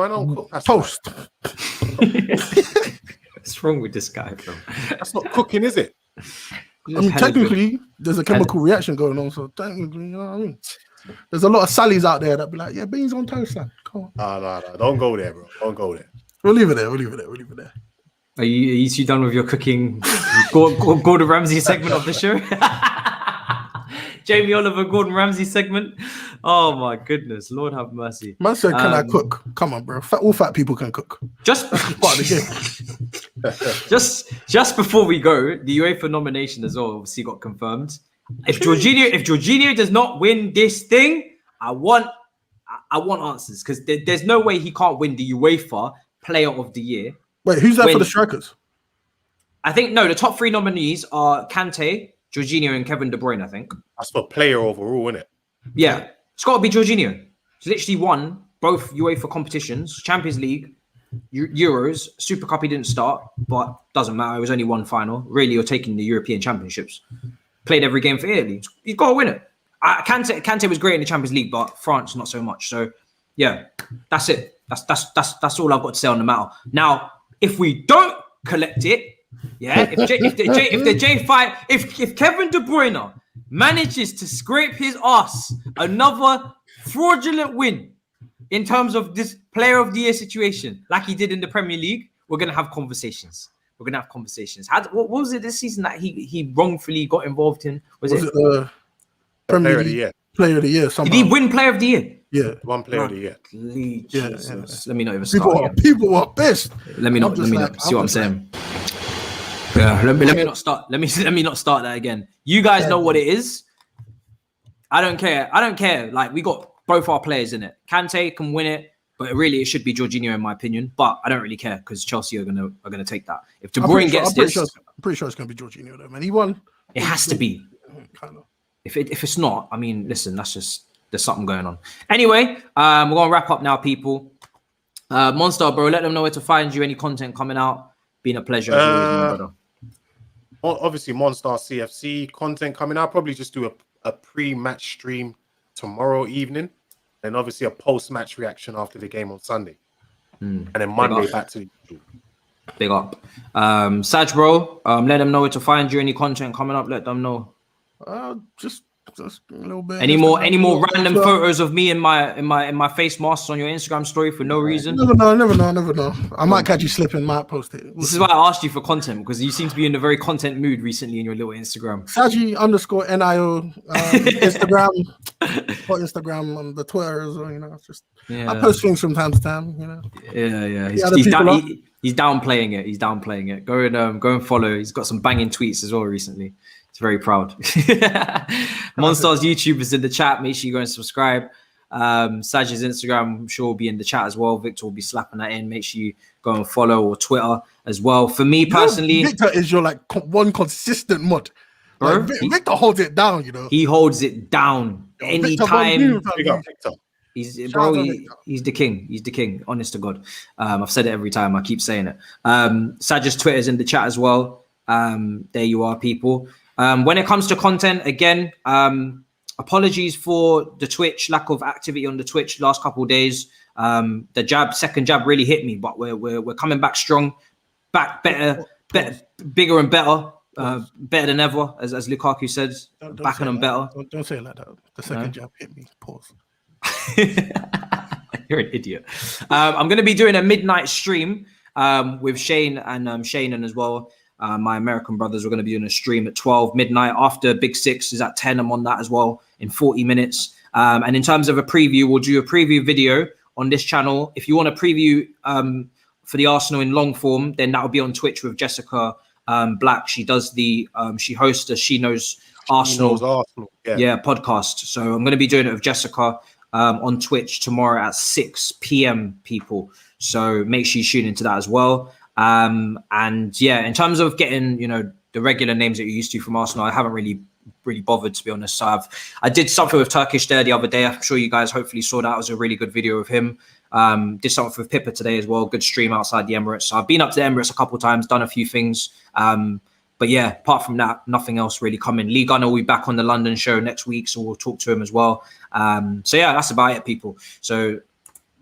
don't cook pasta. Toast. What's wrong with this guy, bro? That's not cooking, is it? I mean, technically, there's a chemical reaction going on. So technically, you know what I mean? There's a lot of Sallys out there that be like, yeah, beans on toast, man. Come on. No. Don't go there, bro. Don't go there. We'll leave it there. Are you two done with your cooking Gordon Ramsay segment of the show? Jamie Oliver, Gordon Ramsay segment. Oh my goodness, Lord have mercy. Man said, "Can I cook?" Come on, bro. All fat people can cook. Just part of the game. just before we go, the UEFA nomination as well obviously got confirmed. If Jorginho does not win this thing, I want answers because there's no way he can't win the UEFA Player of the Year. Wait, who's that for the strikers? I think the top three nominees are Kante, Jorginho, and Kevin De Bruyne. I think that's for player overall, isn't it? Yeah, it's got to be Jorginho. He's literally won both UEFA competitions, Champions League, Euros, Super Cup. He didn't start, but doesn't matter. It was only one final. Really, you're taking the European Championships. Played every game for Italy. He's got to win it. Kante was great in the Champions League, but France not so much. So Yeah, that's it. That's all I've got to say on the matter. Now, if we don't collect it, yeah, if Kevin De Bruyne manages to scrape his ass another fraudulent win in terms of this player of the year situation, like he did in the Premier League, we're gonna have conversations. What was it this season that he wrongfully got involved in? Was it Premier League Player of the Year? Somehow. Did he win Player of the Year? Yeah, one Player of the Year. Jesus. Let me not even start. People are pissed. Let me not see what I'm saying. Yeah, let me not start. Let me not start that again. You guys know what it is. I don't care. Like, we got both our players in it. Kante can win it, but really it should be Jorginho in my opinion. But I don't really care because Chelsea are gonna take that. If De Bruyne gets this, I'm pretty sure it's gonna be Jorginho though, man. He won. It has to be. Kind of. If it's not, I mean, listen, there's something going on. Anyway, we're gonna wrap up now, people. Monstar, bro, let them know where to find you. Any content coming out? Been a pleasure. As always, my brother. Obviously, MonstarCFC content coming out. Probably just do a pre-match stream tomorrow evening, and obviously a post-match reaction after the game on Sunday, and then Monday back to the usual. Big up. Saj, bro, let them know where to find you. Any content coming up? Let them know. Just a little bit. Any more random photos of me in my face masks on your Instagram story for no reason? Never know. I might catch you slipping, might post it. This is why I asked you for content, because you seem to be in a very content mood recently in your little Instagram. Saji_NIO Instagram. Or Instagram on the Twitter as well, you know. It's just I post things from time to time, you know. Yeah. He's downplaying it. Go and follow. He's got some banging tweets as well recently. He's very proud. Monstar's YouTube is in the chat. Make sure you go and subscribe. Saj's Instagram, I'm sure, will be in the chat as well. Victor will be slapping that in. Make sure you go and follow, or Twitter as well. For me personally, Victor is your one consistent mod. Like, Victor holds it down, you know. He holds it down anytime. Victor. He's the king. He's the king. Honest to God. I've said it every time. I keep saying it. Saj's Twitter is in the chat as well. There you are, people. When it comes to content, again, apologies for the Twitch, lack of activity on the Twitch last couple of days. The second jab really hit me, but we're coming back strong, back better, bigger and better. Better than ever, as Lukaku said, back on better. Don't say it like that. The second jab hit me. Pause. You're an idiot. I'm going to be doing a midnight stream with Shane and Shanen as well. My American brothers are going to be doing a stream at 12 midnight. After Big Six is at 10. I'm on that as well in 40 minutes. And in terms of a preview, we'll do a preview video on this channel. If you want a preview for the Arsenal in long form, then that will be on Twitch with Jessica Black. She does she hosts the She Knows Arsenal podcast. So I'm going to be doing it with Jessica on Twitch tomorrow at 6 p.m. people. So make sure you tune into that as well. And yeah, in terms of getting, the regular names that you're used to from Arsenal, I haven't really bothered, to be honest. So I did something with Turkish there the other day. I'm sure you guys hopefully saw that. It was a really good video of him. Did something with Pippa today as well. Good stream outside the Emirates. So I've been up to the Emirates a couple of times, done a few things. But yeah, apart from that, nothing else really coming. Lee Gunner will be back on the London show next week, so we'll talk to him as well. So yeah, that's about it, people. So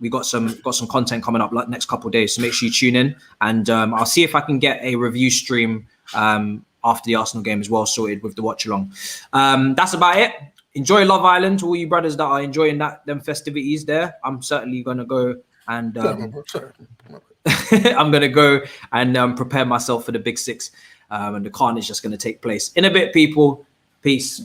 we got some content coming up like next couple of days. So make sure you tune in, and I'll see if I can get a review stream after the Arsenal game as well sorted with the watch along. That's about it. Enjoy Love Island to all you brothers that are enjoying them festivities there. I'm certainly gonna go and I'm gonna go and prepare myself for the Big Six, and the carnage just gonna take place in a bit, people. Peace.